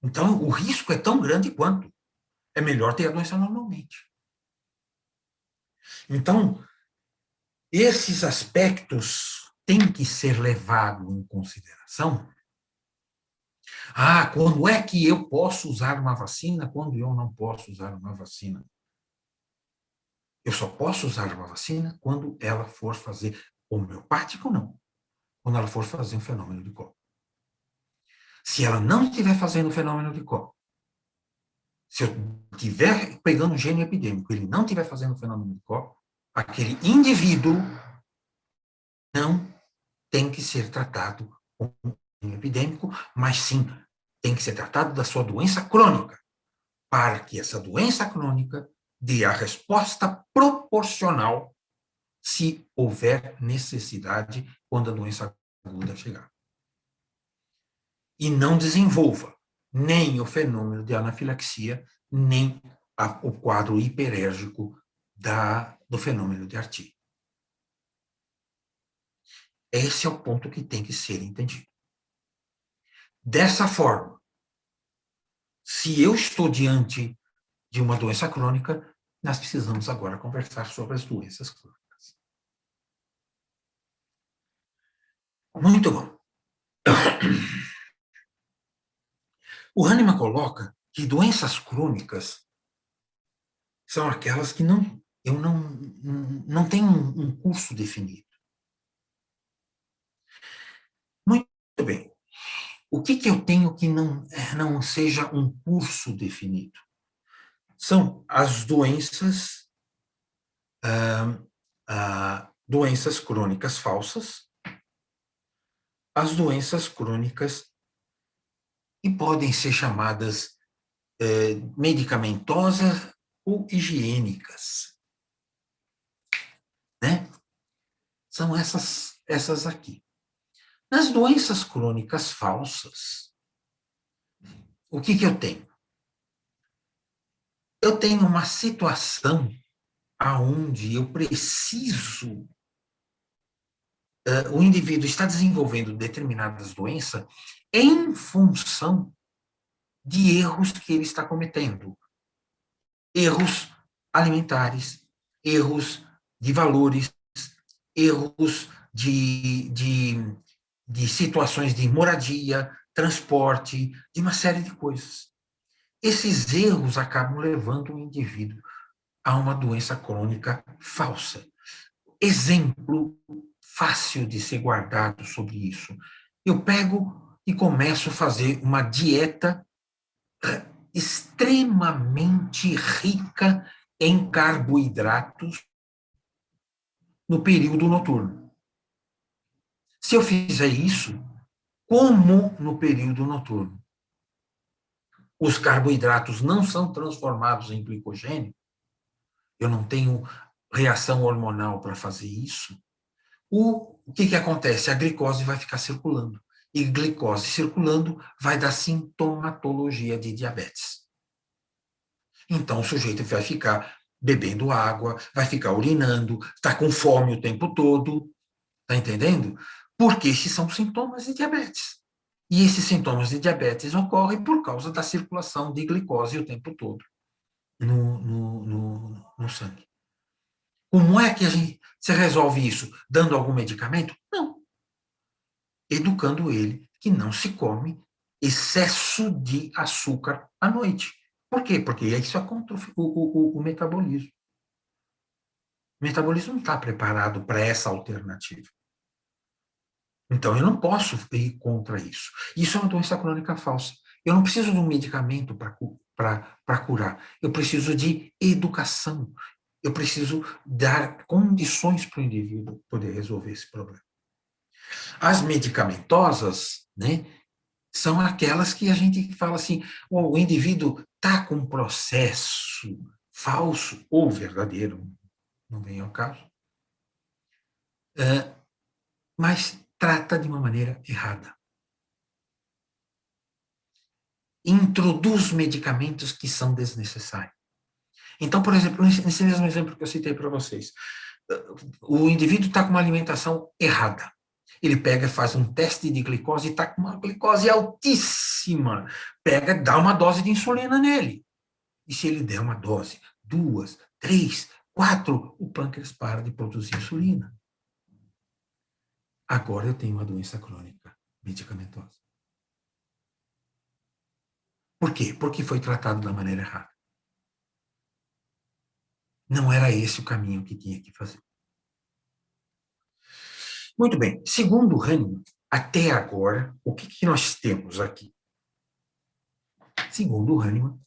Então, o risco é tão grande quanto. É melhor ter a doença normalmente. Então, esses aspectos têm que ser levados em consideração. Ah, quando é que eu posso usar uma vacina? Quando eu não posso usar uma vacina? Eu só posso usar uma vacina quando ela for fazer homeopático ou não. Quando ela for fazer um fenômeno de Koch. Se ela não estiver fazendo o fenômeno de Koch, se eu estiver pegando um gene epidêmico, ele não estiver fazendo o fenômeno de Koch, aquele indivíduo não tem que ser tratado como um epidêmico, mas sim tem que ser tratado da sua doença crônica, para que essa doença crônica dê a resposta proporcional se houver necessidade quando a doença aguda chegar. E não desenvolva nem o fenômeno de anafilaxia, nem o quadro hiperérgico do fenômeno de Arti. Esse é o ponto que tem que ser entendido. Dessa forma, se eu estou diante de uma doença crônica, nós precisamos agora conversar sobre as doenças crônicas. Muito bom. O Hahnemann coloca que doenças crônicas são aquelas que eu não tenho um curso definido. Muito bem. O que eu tenho que não seja um curso definido? São as doenças, doenças crônicas falsas, as doenças crônicas que podem ser chamadas medicamentosas ou higiênicas. Né? São essas aqui. Nas doenças crônicas falsas, o que eu tenho? Eu tenho uma situação aonde eu preciso, o indivíduo está desenvolvendo determinadas doenças em função de erros que ele está cometendo. Erros alimentares, erros de valores, erros de situações de moradia, transporte, de uma série de coisas. Esses erros acabam levando o indivíduo a uma doença crônica falsa. Exemplo fácil de ser guardado sobre isso. Eu pego e começo a fazer uma dieta extremamente rica em carboidratos no período noturno. Se eu fizer isso, como no período noturno, os carboidratos não são transformados em glicogênio, eu não tenho reação hormonal para fazer isso, o que acontece? A glicose vai ficar circulando. E glicose circulando vai dar sintomatologia de diabetes. Então, o sujeito vai ficar bebendo água, vai ficar urinando, está com fome o tempo todo, está entendendo? Porque esses são sintomas de diabetes. E esses sintomas de diabetes ocorrem por causa da circulação de glicose o tempo todo. no sangue. Como é que você resolve isso? Dando algum medicamento? Não. Educando ele que não se come excesso de açúcar à noite. Por quê? Porque isso é contra o metabolismo. O metabolismo não está preparado para essa alternativa. Então, eu não posso ir contra isso. Isso é uma doença crônica falsa. Eu não preciso de um medicamento para curar. Eu preciso de educação. Eu preciso dar condições para o indivíduo poder resolver esse problema. As medicamentosas, né, são aquelas que a gente fala assim, o indivíduo está com um processo falso ou verdadeiro, não vem ao caso, mas trata de uma maneira errada. Introduz medicamentos que são desnecessários. Então, por exemplo, nesse mesmo exemplo que eu citei para vocês, o indivíduo está com uma alimentação errada. Ele pega, faz um teste de glicose e está com uma glicose altíssima. Pega, dá uma dose de insulina nele. E se ele der uma dose, 2, 3, 4, o pâncreas para de produzir insulina. Agora eu tenho uma doença crônica medicamentosa. Por quê? Porque foi tratado da maneira errada. Não era esse o caminho que tinha que fazer. Muito bem. Segundo Hahnemann, até agora, o que nós temos aqui? Segundo Hahnemann,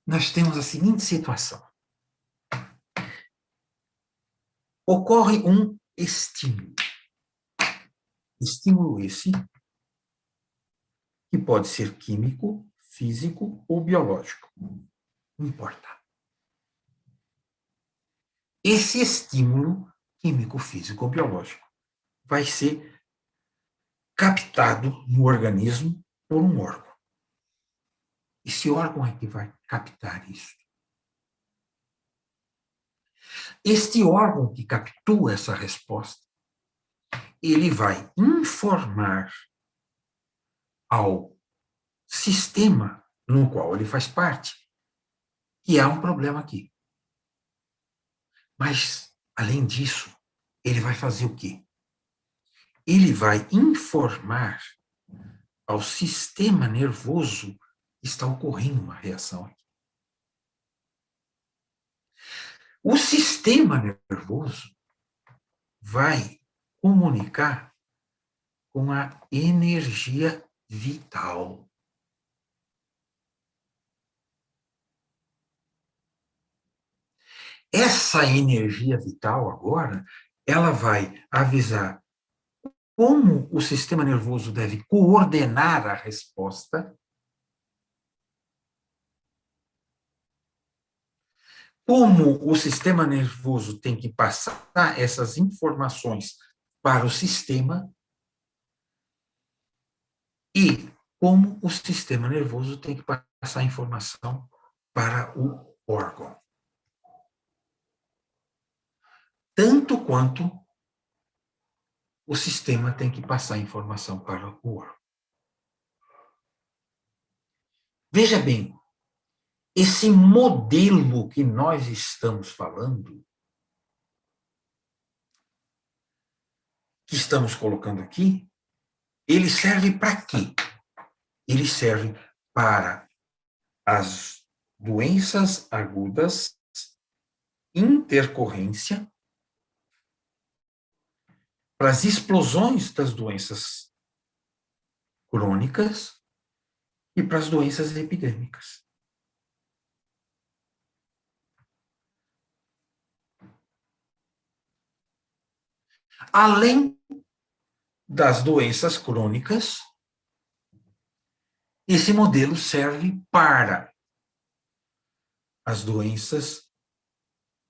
nós temos a seguinte situação. Ocorre um estímulo. Estímulo esse que pode ser químico, físico ou biológico. Não importa. Esse estímulo químico, físico ou biológico vai ser captado no organismo por um órgão. Esse órgão é que vai captar isso. Este órgão que captura essa resposta, ele vai informar ao sistema no qual ele faz parte que há um problema aqui. Mas, além disso, ele vai fazer o quê? Ele vai informar ao sistema nervoso que está ocorrendo uma reação aqui. O sistema nervoso vai comunicar com a energia vital. Essa energia vital agora, ela vai avisar como o sistema nervoso deve coordenar a resposta, como o sistema nervoso tem que passar essas informações para o sistema e como o sistema nervoso tem que passar a informação para o órgão. Tanto quanto o sistema tem que passar a informação para o órgão. Veja bem, esse modelo que nós estamos falando, que estamos colocando aqui, ele serve para quê? Ele serve para as doenças agudas, intercorrência, para as explosões das doenças crônicas e para as doenças epidêmicas. Além das doenças crônicas, esse modelo serve para as doenças,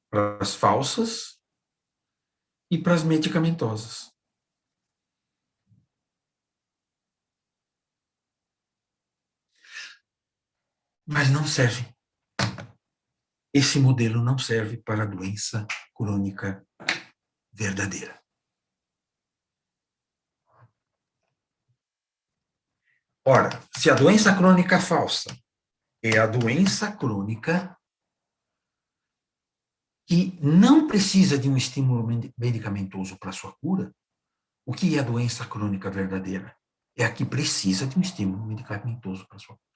para as falsas e para as medicamentosas. Mas não serve. Esse modelo não serve para a doença crônica verdadeira. Ora, se a doença crônica falsa é a doença crônica que não precisa de um estímulo medicamentoso para sua cura. O que é a doença crônica verdadeira? É a que precisa de um estímulo medicamentoso para sua cura.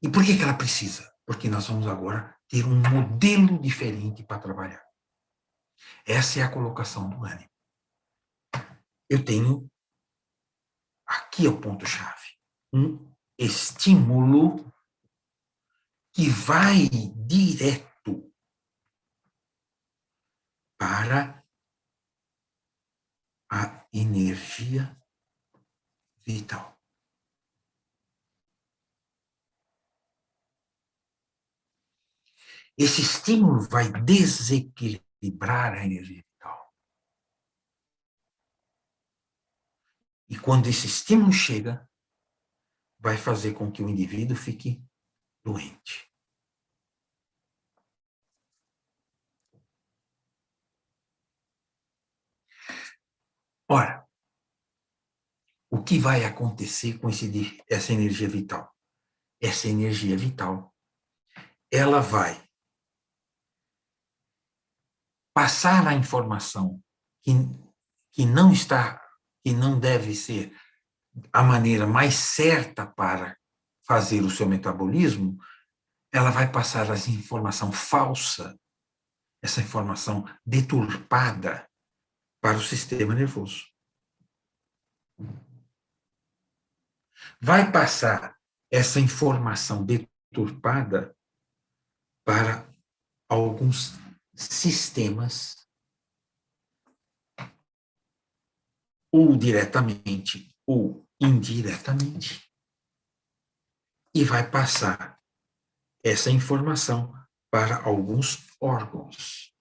E por que ela precisa? Porque nós vamos agora ter um modelo diferente para trabalhar. Essa é a colocação do ânimo. Eu tenho, aqui é o ponto-chave, um estímulo que vai direto para a energia vital. Esse estímulo vai desequilibrar a energia vital. E quando esse estímulo chega, vai fazer com que o indivíduo fique doente. Ora, o que vai acontecer com essa energia vital? Essa energia vital, ela vai passar a informação que não deve ser a maneira mais certa para fazer o seu metabolismo, ela vai passar essa informação falsa, essa informação deturpada para o sistema nervoso. Vai passar essa informação deturpada para alguns sistemas, ou diretamente ou indiretamente, e vai passar essa informação para alguns órgãos,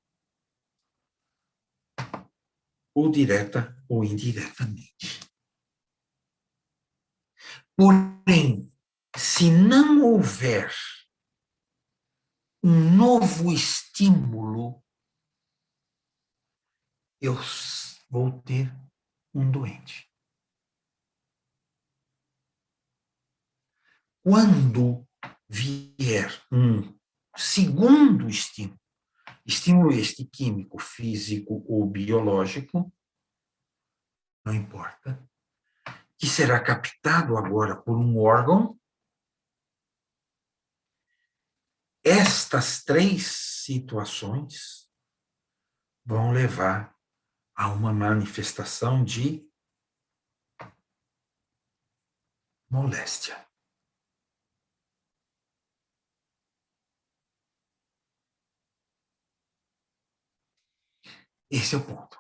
ou direta ou indiretamente. Porém, se não houver um novo estímulo, eu vou ter um doente. Quando vier um segundo estímulo este químico, físico ou biológico, não importa, que será captado agora por um órgão, estas três situações vão levar a uma manifestação de moléstia. Esse é o ponto.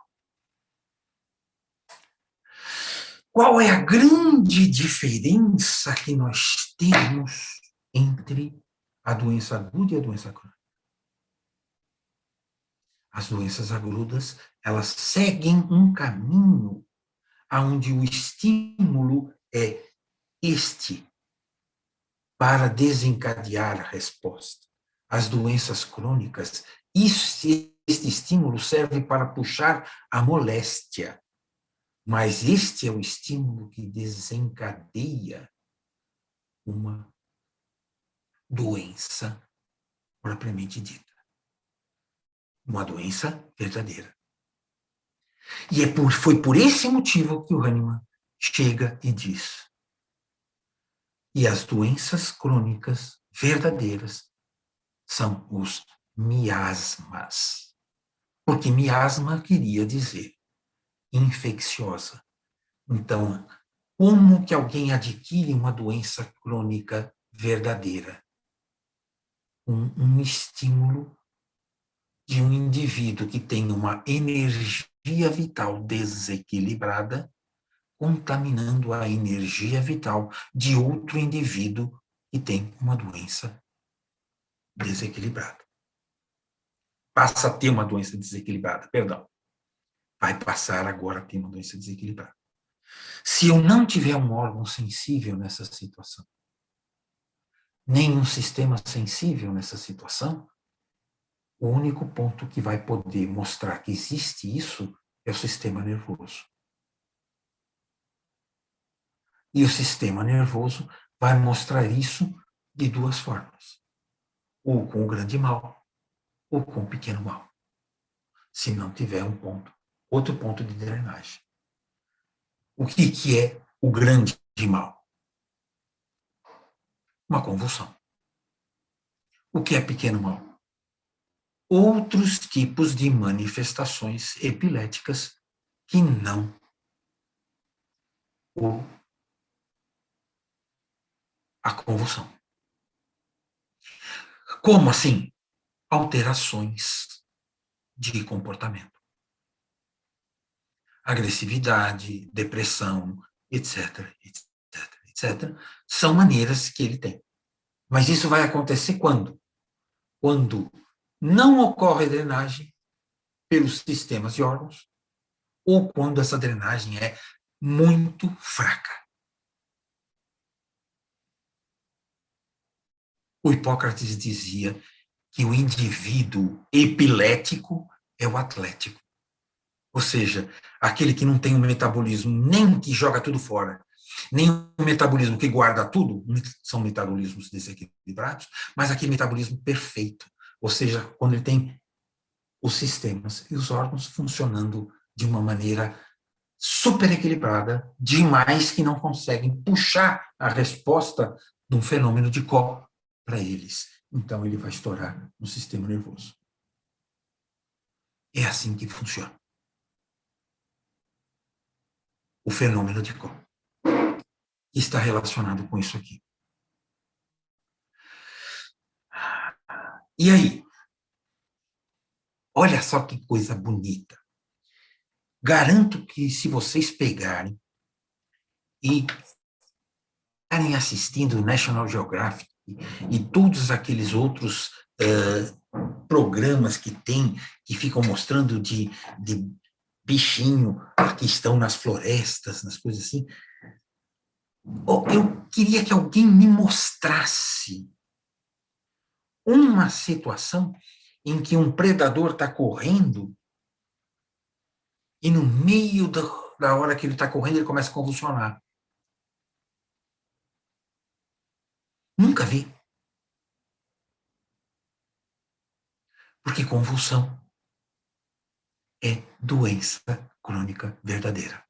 Qual é a grande diferença que nós temos entre a doença aguda e a doença crônica? As doenças agudas, elas seguem um caminho onde o estímulo é este para desencadear a resposta. As doenças crônicas, este estímulo serve para puxar a moléstia, mas este é o estímulo que desencadeia uma doença propriamente dita. Uma doença verdadeira. E foi por esse motivo que o Hahnemann chega e diz: e as doenças crônicas verdadeiras são os miasmas. Porque miasma queria dizer infecciosa. Então, como que alguém adquire uma doença crônica verdadeira? Um estímulo de um indivíduo que tem uma energia vital desequilibrada, contaminando a energia vital de outro indivíduo que tem uma doença desequilibrada. Passa a ter uma doença desequilibrada, perdão. Vai passar agora a ter uma doença desequilibrada. Se eu não tiver um órgão sensível nessa situação, nem um sistema sensível nessa situação, o único ponto que vai poder mostrar que existe isso é o sistema nervoso. E o sistema nervoso vai mostrar isso de duas formas: ou com o grande mal, ou com o pequeno mal, se não tiver outro ponto de drenagem. O que é o grande mal? Uma convulsão. O que é pequeno mal? Outros tipos de manifestações epiléticas que não a convulsão. Como assim? Alterações de comportamento. Agressividade, depressão, etc, etc, etc, são maneiras que ele tem. Mas isso vai acontecer quando? Quando não ocorre drenagem pelos sistemas de órgãos, ou quando essa drenagem é muito fraca. O Hipócrates dizia que o indivíduo epilético é o atlético. Ou seja, aquele que não tem um metabolismo nem que joga tudo fora, nem um metabolismo que guarda tudo, são metabolismos desequilibrados, mas aquele metabolismo perfeito. Ou seja, quando ele tem os sistemas e os órgãos funcionando de uma maneira super equilibrada, demais que não conseguem puxar a resposta de um fenômeno de Koch para eles. Então ele vai estourar no sistema nervoso. É assim que funciona o fenômeno de Koch. Está relacionado com isso aqui. E aí? Olha só que coisa bonita. Garanto que se vocês pegarem e estarem assistindo o National Geographic e todos aqueles outros programas que tem, que ficam mostrando de bichinho que estão nas florestas, nas coisas assim, eu queria que alguém me mostrasse uma situação em que um predador está correndo e no meio da hora que ele está correndo ele começa a convulsionar. Nunca vi. Porque convulsão é doença crônica verdadeira.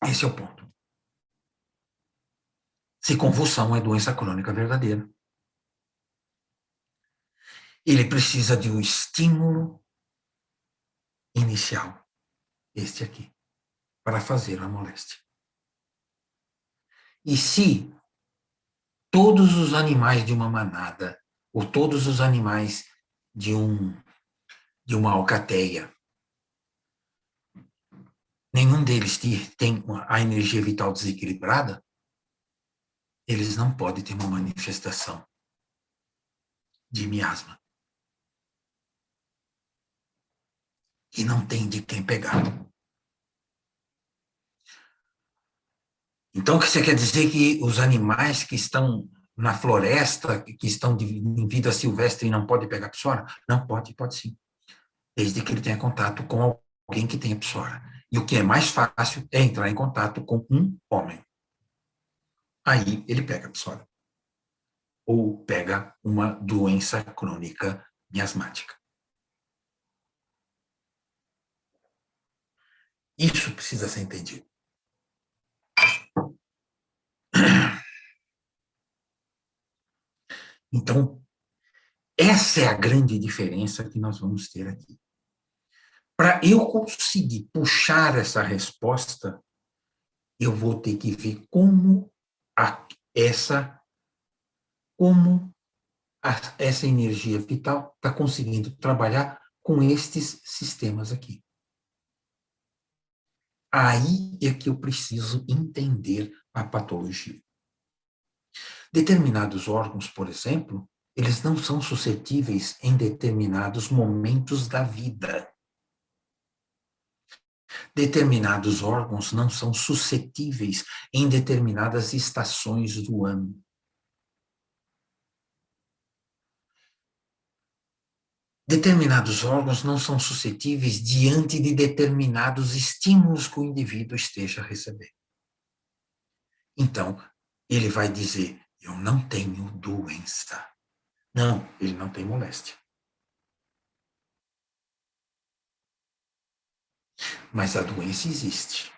Esse é o ponto. Se convulsão é doença crônica verdadeira, ele precisa de um estímulo inicial, este aqui, para fazer a moléstia. E se todos os animais de uma manada, ou todos os animais de uma alcateia, nenhum deles tem a energia vital desequilibrada, eles não podem ter uma manifestação de miasma. E não tem de quem pegar. Então, o que você quer dizer que os animais que estão na floresta, que estão em vida silvestre e não podem pegar psora? Não pode, pode sim. Desde que ele tenha contato com alguém que tenha psora. E o que é mais fácil é entrar em contato com um homem. Aí ele pega a psora. Ou pega uma doença crônica miasmática. Isso precisa ser entendido. Então, essa é a grande diferença que nós vamos ter aqui. Para eu conseguir puxar essa resposta, eu vou ter que ver como essa energia vital está conseguindo trabalhar com estes sistemas aqui. Aí é que eu preciso entender a patologia. Determinados órgãos, por exemplo, eles não são suscetíveis em determinados momentos da vida. Determinados órgãos não são suscetíveis em determinadas estações do ano. Determinados órgãos não são suscetíveis diante de determinados estímulos que o indivíduo esteja recebendo. Então, ele vai dizer, eu não tenho doença. Não, ele não tem moléstia. Mas a doença existe.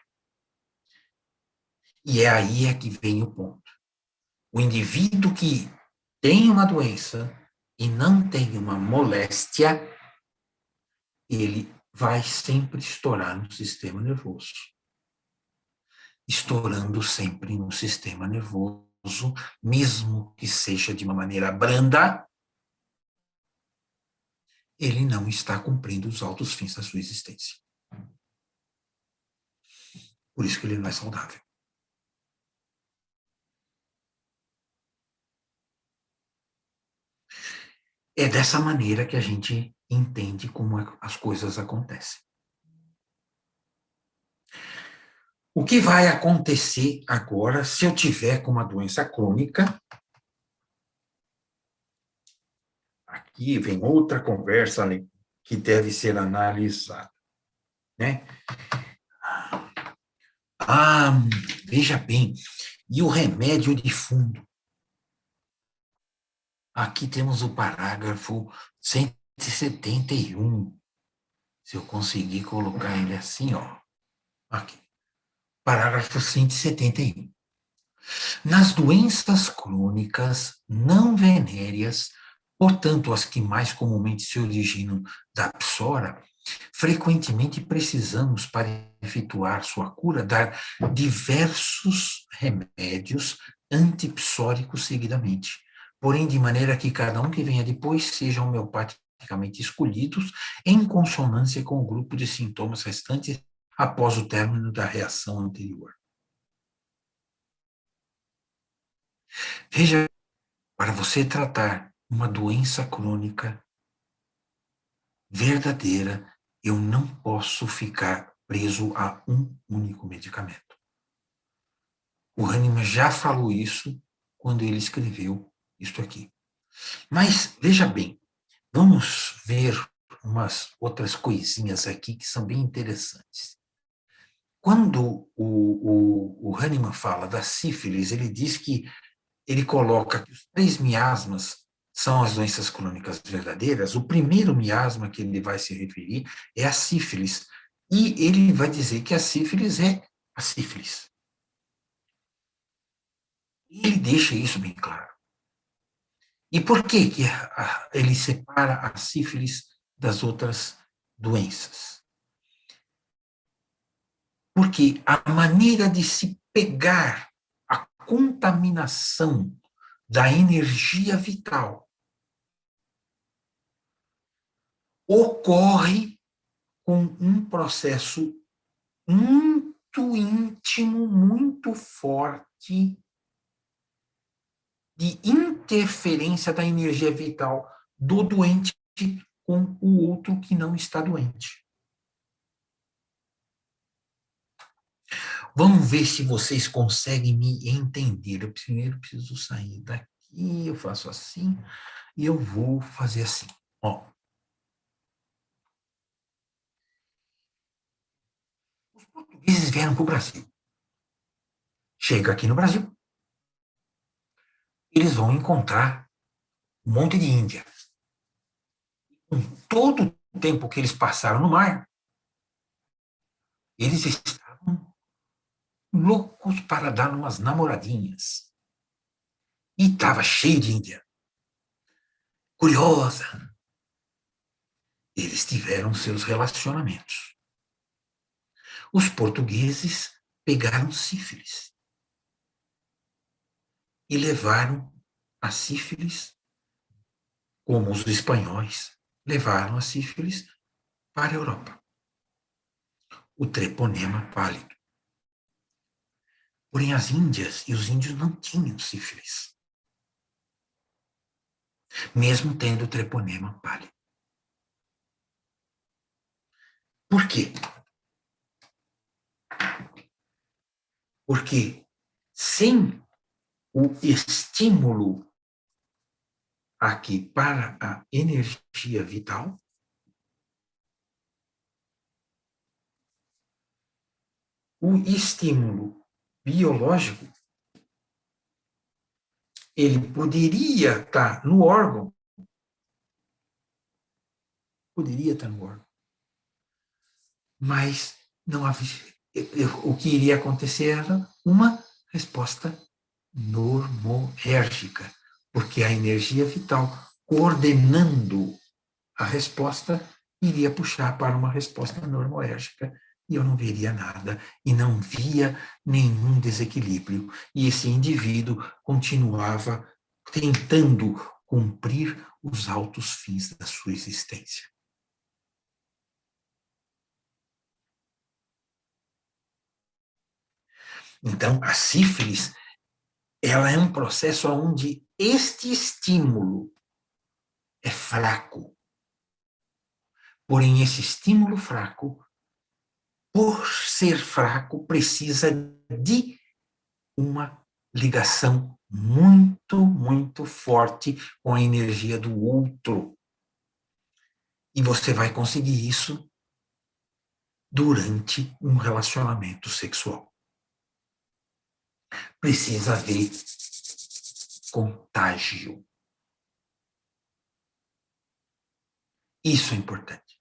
E é aí é que vem o ponto. O indivíduo que tem uma doença e não tem uma moléstia, ele vai sempre estourar no sistema nervoso. Estourando sempre no sistema nervoso, mesmo que seja de uma maneira branda, ele não está cumprindo os altos fins da sua existência. Por isso que ele não é saudável. É dessa maneira que a gente entende como as coisas acontecem. O que vai acontecer agora se eu tiver com uma doença crônica? Aqui vem outra conversa que deve ser analisada, né? Ah, veja bem, e o remédio de fundo? Aqui temos o parágrafo 171. Se eu conseguir colocar ele assim, ó. Aqui. Parágrafo 171. Nas doenças crônicas não venéreas, portanto, as que mais comumente se originam da psora, frequentemente precisamos, para efetuar sua cura, dar diversos remédios antipsóricos seguidamente, porém de maneira que cada um que venha depois seja homeopaticamente escolhidos em consonância com o grupo de sintomas restantes após o término da reação anterior. Veja, para você tratar uma doença crônica verdadeira, eu não posso ficar preso a um único medicamento. O Hahnemann já falou isso quando ele escreveu isto aqui. Mas, veja bem, vamos ver umas outras coisinhas aqui que são bem interessantes. Quando o Hahnemann fala da sífilis, ele diz que ele coloca que os 3 miasmas são as doenças crônicas verdadeiras. O primeiro miasma que ele vai se referir é a sífilis. E ele vai dizer que a sífilis é a sífilis. E ele deixa isso bem claro. E por que, que ele separa a sífilis das outras doenças? Porque a maneira de se pegar a contaminação da energia vital ocorre com um processo muito íntimo, muito forte de interferência da energia vital do doente com o outro que não está doente. Vamos ver se vocês conseguem me entender. Eu primeiro preciso sair daqui, eu faço assim, e eu vou fazer assim. Ó. Os portugueses vieram para o Brasil. Chega aqui no Brasil, eles vão encontrar um monte de Índia. Com todo o tempo que eles passaram no mar, eles estavam loucos para dar umas namoradinhas. E estava cheio de Índia. Curiosa. Eles tiveram seus relacionamentos. Os portugueses pegaram sífilis e levaram a sífilis, como os espanhóis levaram a sífilis para a Europa. O treponema pálido. Porém, as índias e os índios não tinham sífilis, mesmo tendo o treponema pálido. Por quê? Porque sem o estímulo aqui para a energia vital, o estímulo biológico ele poderia estar no órgão, mas não havia, o que iria acontecer era uma resposta normérgica, porque a energia vital coordenando a resposta iria puxar para uma resposta normérgica e eu não veria nada e não via nenhum desequilíbrio. E esse indivíduo continuava tentando cumprir os altos fins da sua existência. Então, a sífilis, ela é um processo onde este estímulo é fraco. Porém, esse estímulo fraco, por ser fraco, precisa de uma ligação muito, muito forte com a energia do outro. E você vai conseguir isso durante um relacionamento sexual. Precisa haver contágio. Isso é importante.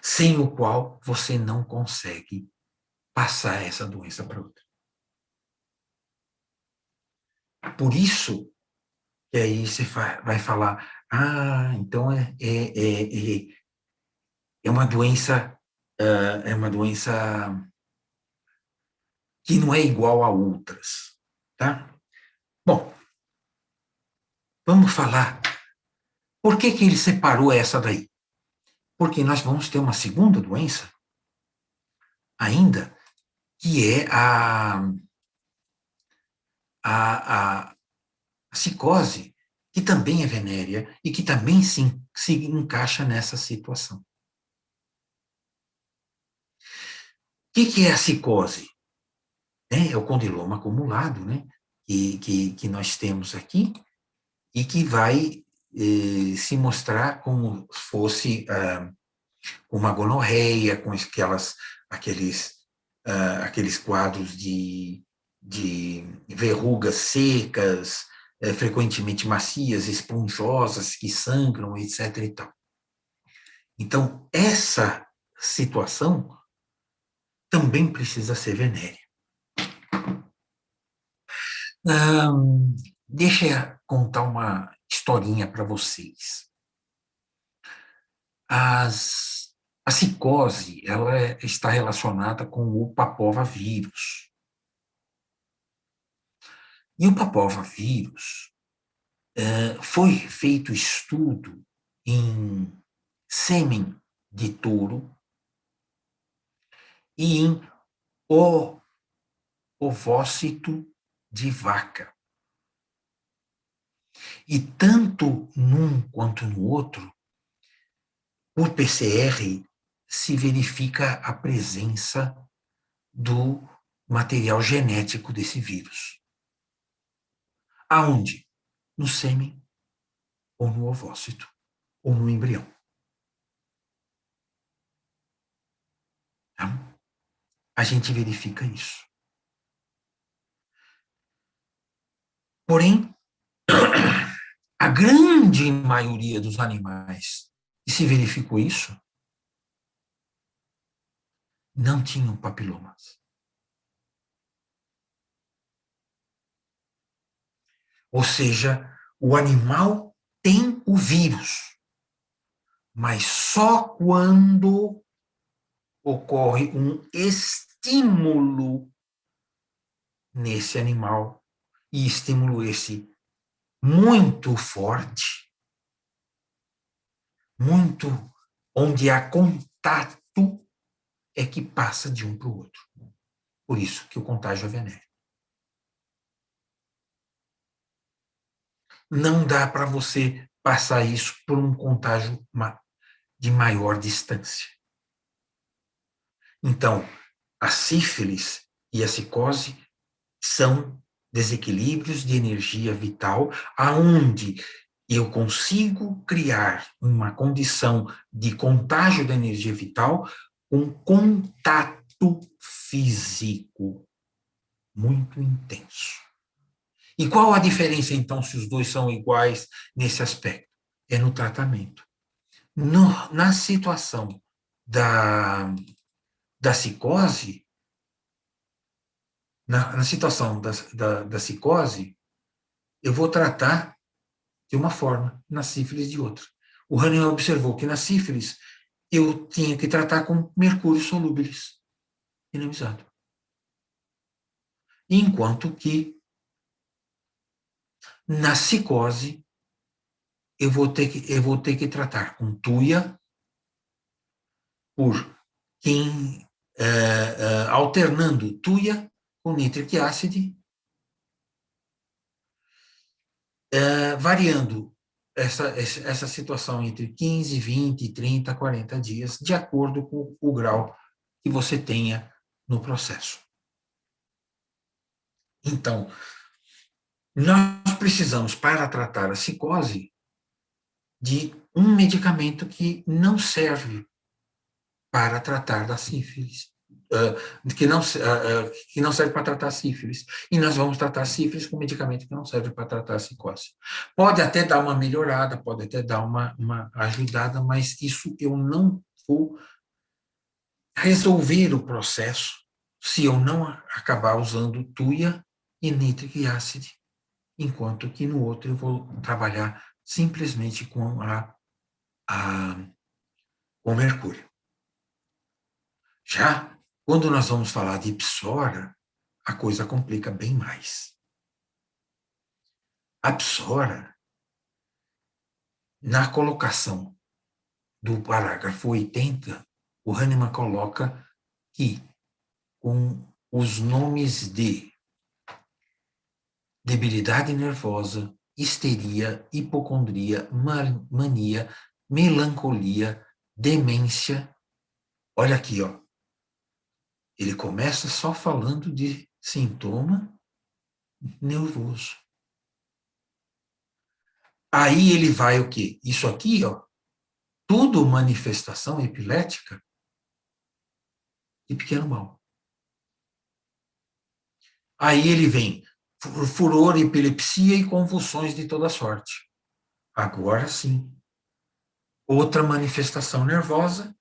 Sem o qual você não consegue passar essa doença para outra. Por isso, que aí você vai falar, então é uma doença, é uma doença que não é igual a outras, tá? Bom, vamos falar, por que que ele separou essa daí? Porque nós vamos ter uma segunda doença, ainda, que é a psicose, que também é venérea e que também se encaixa nessa situação. O que é a psicose? É o condiloma acumulado, né? Que nós temos aqui e que vai se mostrar como fosse uma gonorreia, com aqueles quadros de verrugas secas, frequentemente macias, esponjosas, que sangram, etc. e tal. Então, essa situação também precisa ser venérea. Deixa eu contar uma historinha para vocês. A psicose, ela está relacionada com o papovavírus. E o papovavírus, foi feito estudo em sêmen de touro e em ovócito de vaca. E tanto num quanto no outro, por PCR, se verifica a presença do material genético desse vírus. Aonde? No sêmen, ou no ovócito, ou no embrião. Tá? A gente verifica isso. Porém, a grande maioria dos animais que se verificou isso não tinham papilomas. Ou seja, o animal tem o vírus, mas só quando ocorre um estímulo nesse animal, e estímulo esse muito forte, muito, onde há contato, é que passa de um para o outro. Por isso que o contágio é venéreo. Não dá para você passar isso por um contágio de maior distância. Então, a sífilis e a psicose são desequilíbrios de energia vital, aonde eu consigo criar uma condição de contágio da energia vital com contato físico. muito intenso. E qual a diferença, então, se os dois são iguais nesse aspecto? É no tratamento. Na situação da psicose, na situação da psicose, eu vou tratar de uma forma, na sífilis de outra. O Hahnemann observou que na sífilis eu tinha que tratar com mercúrio solúbilis, minimizado. Enquanto que na psicose eu vou ter que tratar com tuia por quem alternando tuia com nitric acid, variando essa situação entre 15, 20, 30, 40 dias, de acordo com o grau que você tenha no processo. Então, nós precisamos, para tratar a psicose, de um medicamento que não serve para tratar da sífilis, que não serve para tratar a sífilis. E nós vamos tratar a sífilis com medicamento que não serve para tratar a psicose. Pode até dar uma melhorada, pode até dar uma ajudada, mas isso eu não vou resolver o processo se eu não acabar usando tuia e nitric acid, enquanto que no outro eu vou trabalhar simplesmente com com mercúrio. Já quando nós vamos falar de psora, a coisa complica bem mais. A psora, na colocação do parágrafo 80, o Hahnemann coloca que com os nomes de debilidade nervosa, histeria, hipocondria, mania, melancolia, demência. Olha aqui, ó. Ele começa só falando de sintoma nervoso. Aí ele vai o quê? Isso aqui, ó, tudo manifestação epilética de pequeno mal. Aí ele vem furor, epilepsia e convulsões de toda sorte. Agora sim. Outra manifestação nervosa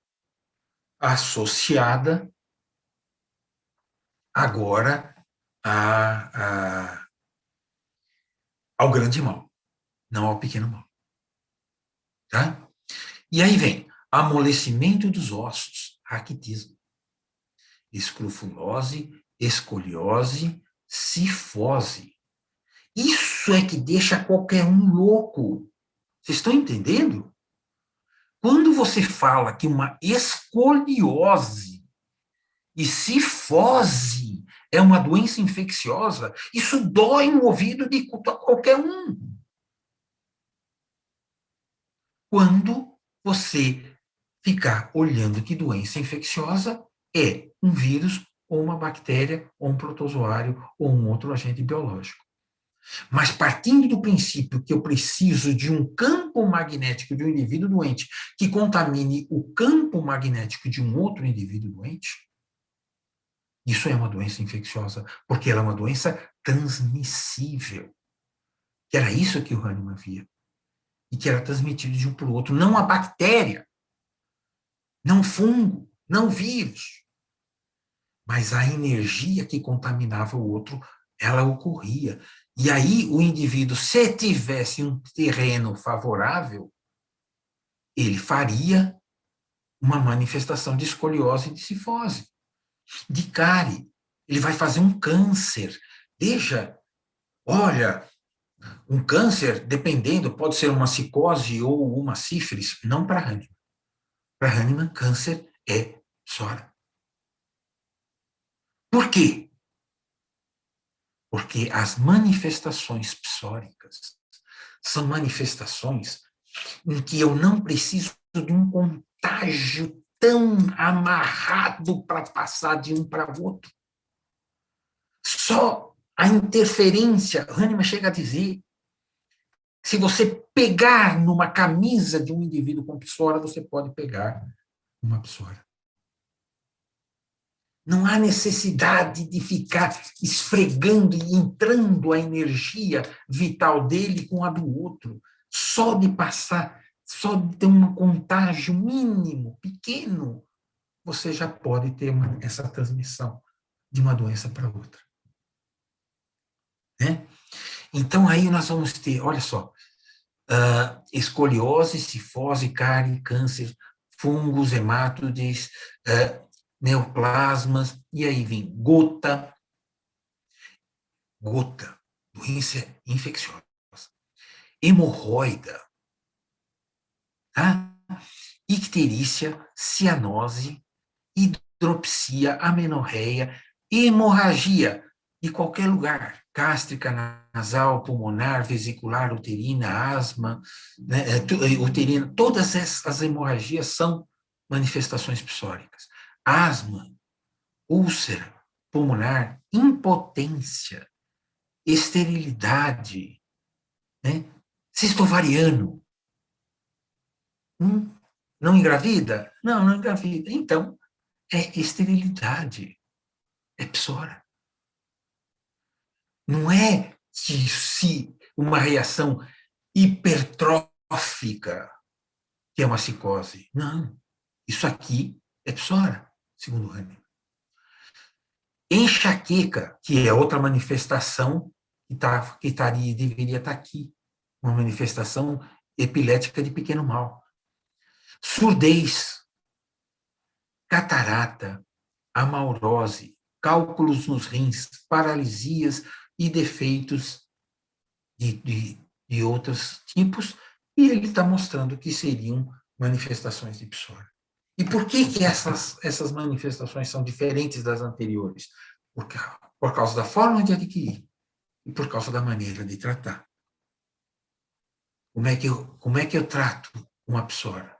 associada agora ao grande mal, não ao pequeno mal. Tá? E aí vem amolecimento dos ossos, raquitismo, escrofulose, escoliose, cifose. Isso é que deixa qualquer um louco. Vocês estão entendendo? Quando você fala que uma escoliose e cifose é uma doença infecciosa, isso dói no ouvido de qualquer um. Quando você ficar olhando que doença infecciosa é um vírus, ou uma bactéria, ou um protozoário, ou um outro agente biológico. Mas partindo do princípio que eu preciso de um campo magnético de um indivíduo doente que contamine o campo magnético de um outro indivíduo doente, isso é uma doença infecciosa, porque ela é uma doença transmissível. Que era isso que o Hahnemann via. E que era transmitido de um para o outro. Não a bactéria, não fungo, não vírus, mas a energia que contaminava o outro, ela ocorria. E aí o indivíduo, se tivesse um terreno favorável, ele faria uma manifestação de escoliose e de cifose, de cárie. Ele vai fazer um câncer. Veja, olha, um câncer, dependendo, pode ser uma psicose ou uma sífilis, não para Hahnemann. Para Hahnemann, câncer é psora. Por quê? Porque as manifestações psóricas são manifestações em que eu não preciso de um contágio tão amarrado para passar de um para o outro. Só a interferência, Hahnemann chega a dizer, se você pegar numa camisa de um indivíduo com psora, você pode pegar uma psora. Não há necessidade de ficar esfregando e entrando a energia vital dele com a do outro. Só de passar, só de ter um contágio mínimo, pequeno, você já pode ter essa transmissão de uma doença para outra. Né? Então, aí nós vamos ter, olha só, escoliose, cifose, cárie, câncer, fungos, hematóides, neoplasmas, e aí vem gota, doença infecciosa, hemorroida, tá? Icterícia, cianose, hidropsia, amenorreia, hemorragia de qualquer lugar, gástrica, nasal, pulmonar, vesicular, uterina, asma, né, uterina, todas as hemorragias são manifestações psóricas. Asma, úlcera pulmonar, impotência, esterilidade, né? Cisto ovariano. Não engravida? Não, não engravida. Então, é esterilidade, é psora. Não é se uma reação hipertrófica, que é uma psicose. Não. Isso aqui é psora, segundo o Hahnemann. Enxaqueca, que é outra manifestação que deveria estar aqui, uma manifestação epilética de pequeno mal. Surdez, catarata, amaurose, cálculos nos rins, paralisias e defeitos de outros tipos, e ele está mostrando que seriam manifestações de psora. E por que essas manifestações são diferentes das anteriores? Por causa da forma de adquirir e por causa da maneira de tratar. Como é que eu trato uma psora?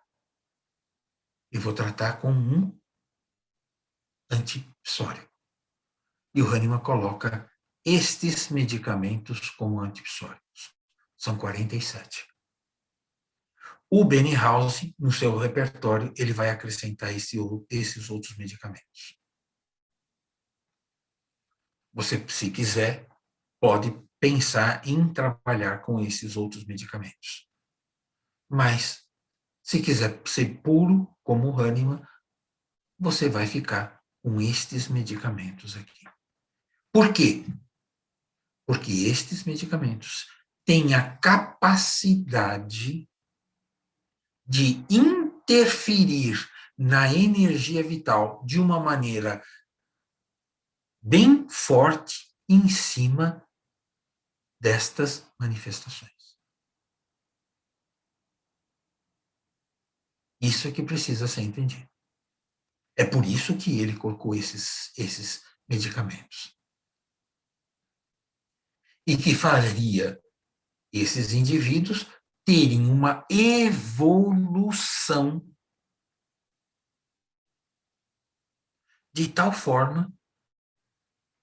Eu vou tratar com um antipsórico. E o Hahnemann coloca estes medicamentos como antipsóricos. São 47. O Benninghaus, no seu repertório, ele vai acrescentar esses outros medicamentos. Você, se quiser, pode pensar em trabalhar com esses outros medicamentos. Mas, se quiser ser puro, como o Hahnemann, você vai ficar com estes medicamentos aqui. Por quê? Porque estes medicamentos têm a capacidade de interferir na energia vital de uma maneira bem forte em cima destas manifestações. Isso é que precisa ser entendido. É por isso que ele colocou esses medicamentos. E que faria esses indivíduos terem uma evolução de tal forma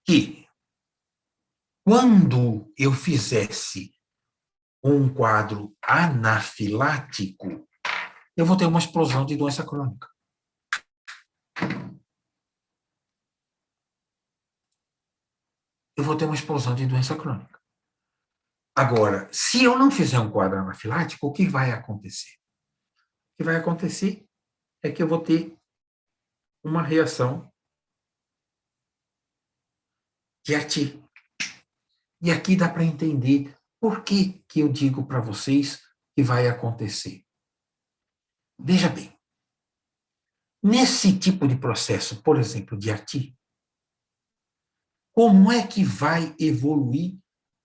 que, quando eu fizesse um quadro anafilático, eu vou ter uma explosão de doença crônica. Eu vou ter uma explosão de doença crônica. Agora, se eu não fizer um quadro anafilático, o que vai acontecer? O que vai acontecer é que eu vou ter uma reação de ATI. E aqui dá para entender por que eu digo para vocês que vai acontecer. Veja bem, nesse tipo de processo, por exemplo, de ATI, como é que vai evoluir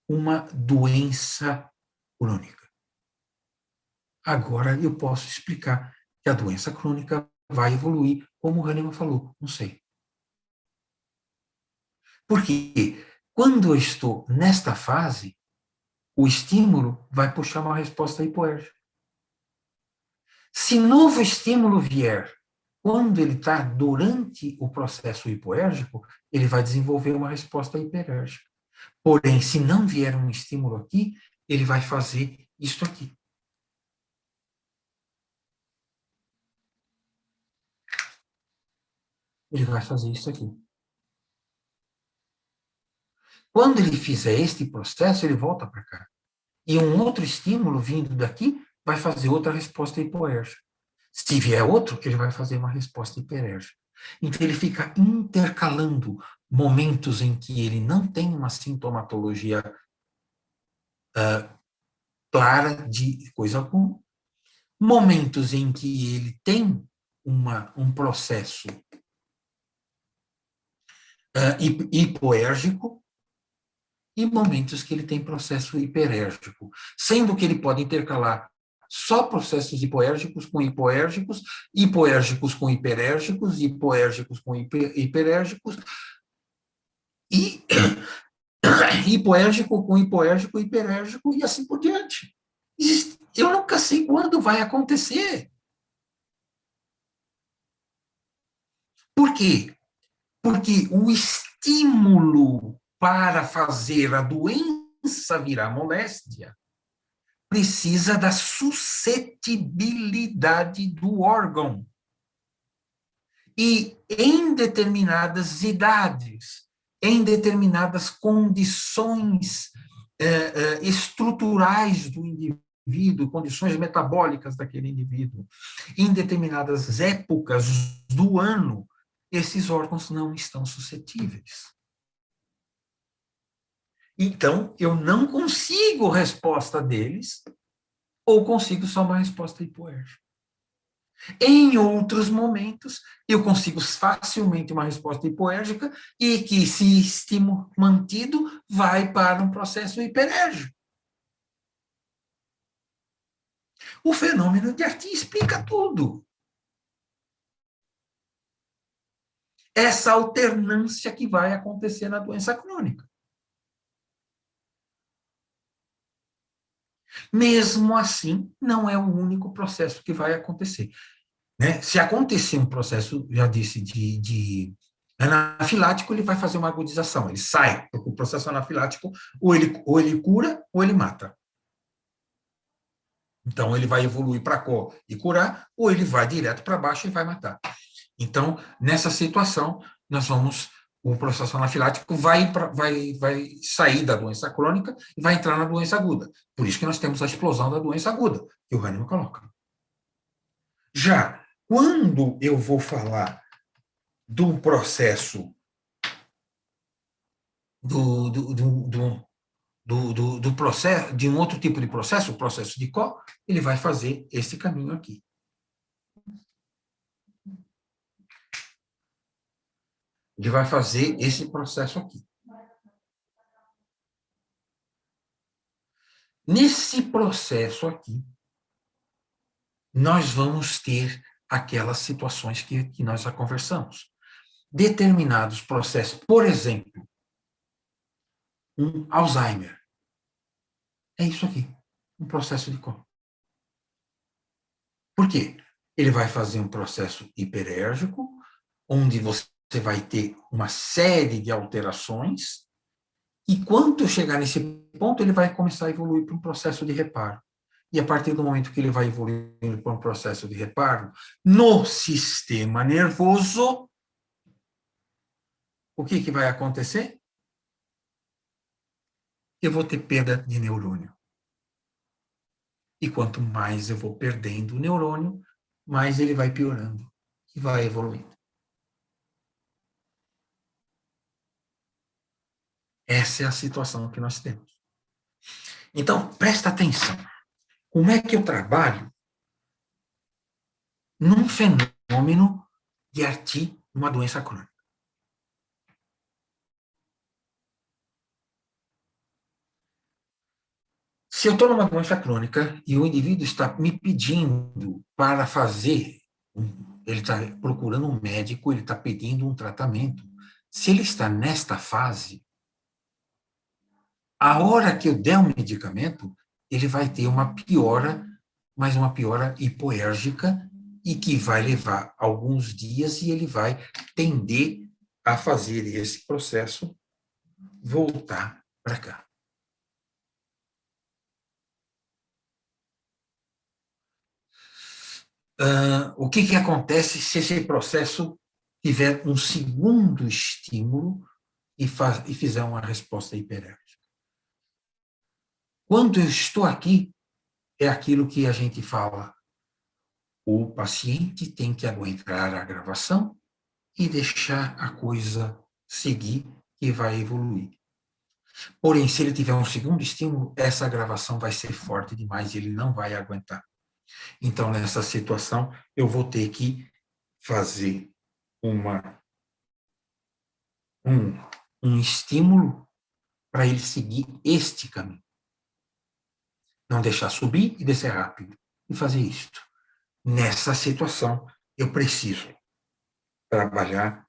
uma doença crônica? Agora eu posso explicar que a doença crônica vai evoluir, como o Hahnemann falou, não sei. Porque quando eu estou nesta fase, o estímulo vai puxar uma resposta hipoérgica. Se novo estímulo vier quando ele está durante o processo hipoérgico, ele vai desenvolver uma resposta hiperérgica. Porém, se não vier um estímulo aqui, ele vai fazer isso aqui. Ele vai fazer isso aqui. Quando ele fizer este processo, ele volta para cá. E um outro estímulo vindo daqui vai fazer outra resposta hipoérgica. Se vier outro, ele vai fazer uma resposta hiperérgica. Então, ele fica intercalando momentos em que ele não tem uma sintomatologia clara de coisa alguma, momentos em que ele tem um processo hipoérgico e momentos que ele tem processo hiperérgico, sendo que ele pode intercalar só processos hipoérgicos com hipoérgicos, hipoérgicos com hiperérgicos, hipoérgicos com hiperérgicos, e hipoérgico com hipoérgico, hiperérgico, e assim por diante. Eu nunca sei quando vai acontecer. Por quê? Porque o estímulo para fazer a doença virar moléstia precisa da suscetibilidade do órgão. E em determinadas idades, em determinadas condições estruturais do indivíduo, condições metabólicas daquele indivíduo, em determinadas épocas do ano, esses órgãos não estão suscetíveis. Então, eu não consigo resposta deles, ou consigo só uma resposta hipoérgica. Em outros momentos, eu consigo facilmente uma resposta hipoérgica e que, se estímulo mantido, vai para um processo hiperérgico. O fenômeno de Artin explica tudo. Essa alternância que vai acontecer na doença crônica. Mesmo assim, não é o único processo que vai acontecer. Né? Se acontecer um processo, já disse, de anafilático, ele vai fazer uma agudização, ele sai, porque o processo anafilático ou ele cura ou ele mata. Então, ele vai evoluir para có e curar, ou ele vai direto para baixo e vai matar. Então, nessa situação, o processo anafilático vai sair da doença crônica e vai entrar na doença aguda. Por isso que nós temos a explosão da doença aguda, que o Hahnemann coloca. Já quando eu vou falar do processo do processo, de um outro tipo de processo, o processo de Koch, ele vai fazer esse caminho aqui. Ele vai fazer esse processo aqui. Nesse processo aqui, nós vamos ter aquelas situações que nós já conversamos. Determinados processos, por exemplo, um Alzheimer. É isso aqui, um processo de Koch. Por quê? Ele vai fazer um processo hiperérgico, onde você vai ter uma série de alterações, e quando chegar nesse ponto, ele vai começar a evoluir para um processo de reparo. E a partir do momento que ele vai evoluindo para um processo de reparo, no sistema nervoso, o que vai acontecer? Eu vou ter perda de neurônio. E quanto mais eu vou perdendo o neurônio, mais ele vai piorando e vai evoluindo. Essa é a situação que nós temos. Então, presta atenção. Como é que eu trabalho num fenômeno de Artin, numa doença crônica? Se eu estou numa doença crônica e o indivíduo está me pedindo para fazer, ele está procurando um médico, ele está pedindo um tratamento. Se ele está nesta fase, a hora que eu der um medicamento, ele vai ter uma piora, mas uma piora hipoérgica, e que vai levar alguns dias e ele vai tender a fazer esse processo voltar para cá. O que acontece se esse processo tiver um segundo estímulo e fizer uma resposta hiperérgica. Quando eu estou aqui, é aquilo que a gente fala. O paciente tem que aguentar a gravação e deixar a coisa seguir, que vai evoluir. Porém, se ele tiver um segundo estímulo, essa gravação vai ser forte demais e ele não vai aguentar. Então, nessa situação, eu vou ter que fazer um estímulo para ele seguir este caminho. Não deixar subir e descer rápido. E fazer isto. Nessa situação, eu preciso trabalhar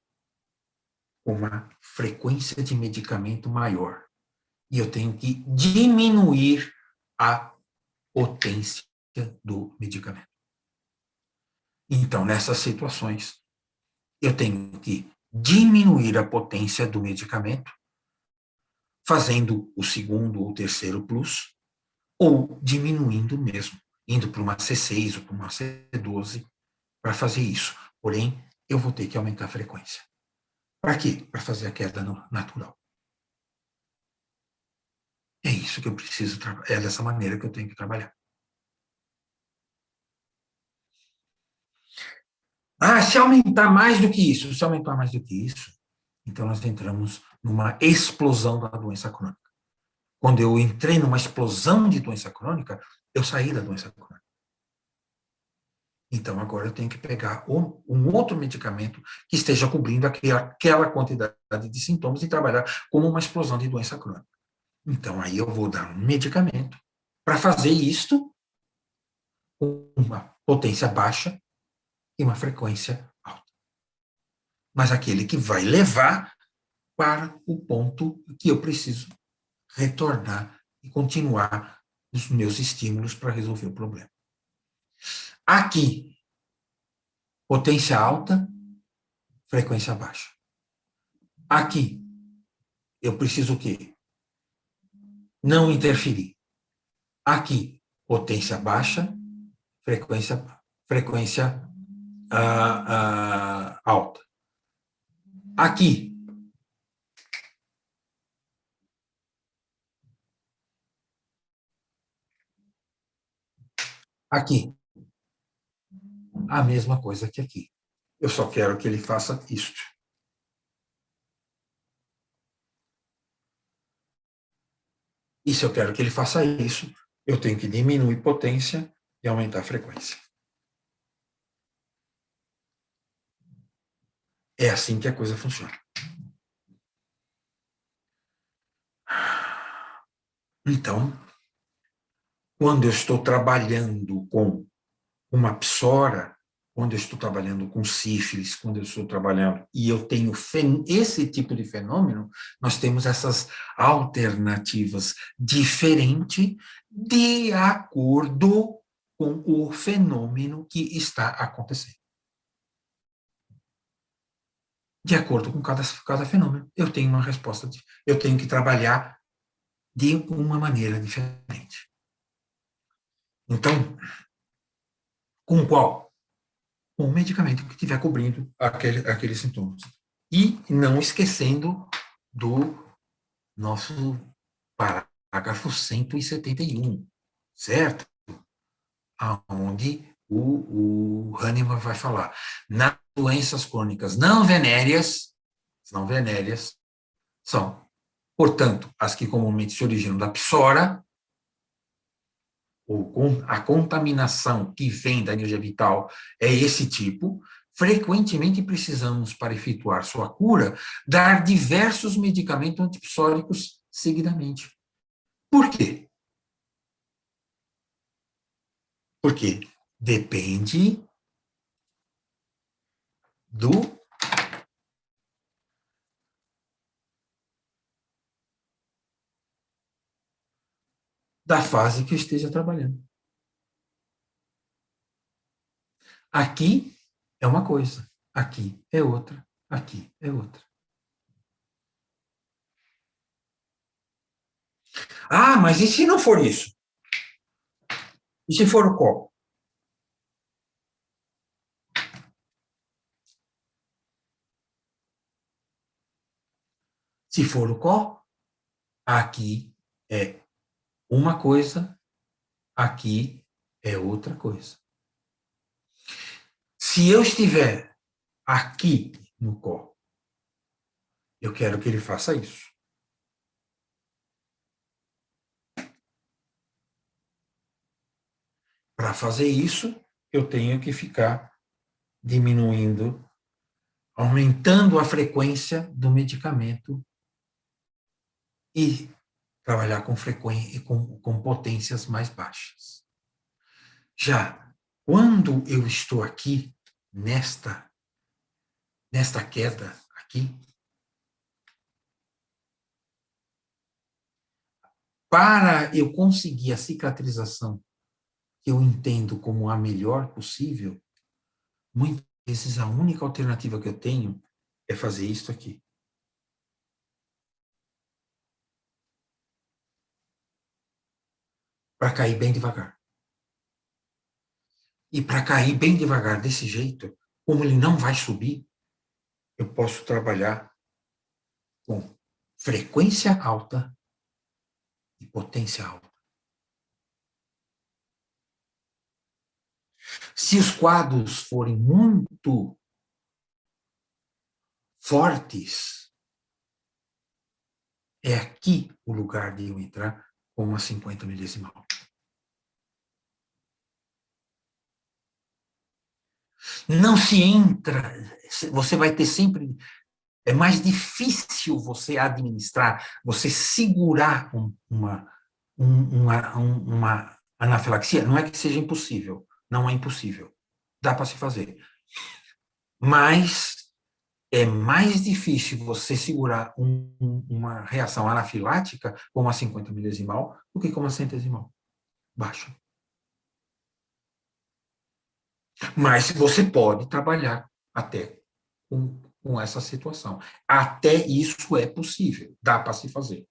com uma frequência de medicamento maior. E eu tenho que diminuir a potência do medicamento. Então, nessas situações, eu tenho que diminuir a potência do medicamento, fazendo o segundo ou terceiro plus, ou diminuindo mesmo, indo para uma C6 ou para uma C12 para fazer isso. Porém, eu vou ter que aumentar a frequência. Para quê? Para fazer a queda natural. É isso que eu preciso, é dessa maneira que eu tenho que trabalhar. Ah, se aumentar mais do que isso, então nós entramos numa explosão da doença crônica. Quando eu entrei numa explosão de doença crônica, eu saí da doença crônica. Então, agora eu tenho que pegar um outro medicamento que esteja cobrindo aquela quantidade de sintomas e trabalhar como uma explosão de doença crônica. Então, aí eu vou dar um medicamento para fazer isto com uma potência baixa e uma frequência alta. Mas aquele que vai levar para o ponto que eu preciso retornar e continuar os meus estímulos para resolver o problema. Aqui, potência alta, frequência baixa. Aqui, eu preciso o quê? Não interferir. Aqui, potência baixa, frequência alta. Aqui, a mesma coisa que aqui. Eu só quero que ele faça isto. E se eu quero que ele faça isso, eu tenho que diminuir potência e aumentar a frequência. É assim que a coisa funciona. Então, quando eu estou trabalhando com uma psora, quando eu estou trabalhando com sífilis, quando eu estou trabalhando e eu tenho esse tipo de fenômeno, nós temos essas alternativas diferentes de acordo com o fenômeno que está acontecendo. De acordo com cada fenômeno, eu tenho uma resposta, eu tenho que trabalhar de uma maneira diferente. Então, com qual? Com o medicamento que estiver cobrindo aqueles sintomas. E não esquecendo do nosso parágrafo 171, certo? Onde o Hahnemann vai falar. Nas doenças crônicas não venéreas são, portanto, as que comumente se originam da psora, ou a contaminação que vem da energia vital é esse tipo, frequentemente precisamos, para efetuar sua cura, dar diversos medicamentos antipsóricos seguidamente. Por quê? Porque depende da fase que eu esteja trabalhando. Aqui é uma coisa, aqui é outra, aqui é outra. Ah, mas e se não for isso? E se for o copo? Se for o Có, aqui é uma coisa, aqui é outra coisa. Se eu estiver aqui no Có, eu quero que ele faça isso. Para fazer isso, eu tenho que ficar diminuindo, aumentando a frequência do medicamento e trabalhar com frequência, com potências mais baixas. Já quando eu estou aqui, nesta queda aqui, para eu conseguir a cicatrização que eu entendo como a melhor possível, muitas vezes a única alternativa que eu tenho é fazer isso aqui. Para cair bem devagar. E para cair bem devagar desse jeito, como ele não vai subir, eu posso trabalhar com frequência alta e potência alta. Se os quadros forem muito fortes, é aqui o lugar de eu entrar com uma 50 milesimal. Não se entra, você vai ter sempre... É mais difícil você administrar, você segurar uma anafilaxia. Não é que seja impossível, não é impossível. Dá para se fazer. Mas é mais difícil você segurar uma reação anafilática com uma 50 milesimal do que com uma centesimal. Baixa. Mas você pode trabalhar até com essa situação. Até isso é possível, dá para se fazer.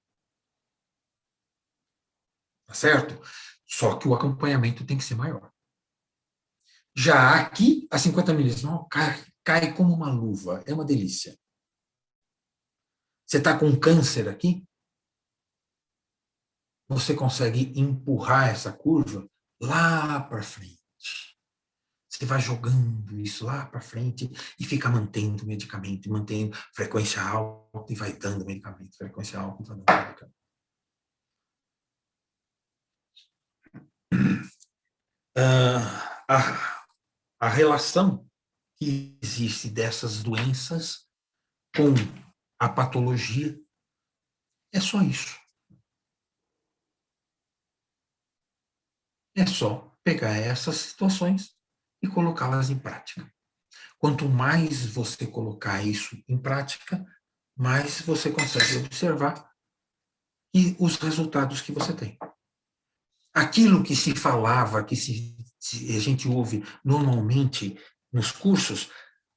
Tá certo? Só que o acompanhamento tem que ser maior. Já aqui, a 50 milesimal cai como uma luva, é uma delícia. Você está com câncer aqui, você consegue empurrar essa curva lá para frente. Você vai jogando isso lá para frente e fica mantendo o medicamento, mantendo frequência alta e vai dando medicamento, frequência alta e vai dando medicamento. A relação que existe dessas doenças com a patologia é só isso. É só pegar essas situações e colocá-las em prática. Quanto mais você colocar isso em prática, mais você consegue observar e os resultados que você tem. Aquilo que se falava, que a gente ouve normalmente nos cursos,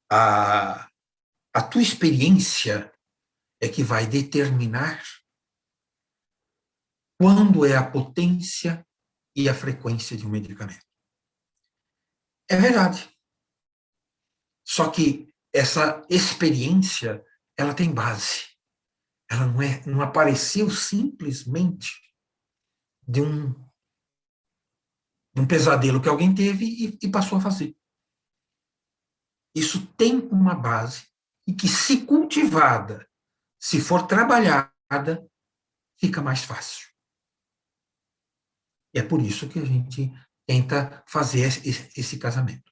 a tua experiência é que vai determinar quando é a potência e a frequência de um medicamento. É verdade. Só que essa experiência, ela tem base. Ela não apareceu simplesmente de um pesadelo que alguém teve e passou a fazer. Isso tem uma base e que, se cultivada, se for trabalhada, fica mais fácil. E é por isso que a gente tenta fazer esse casamento.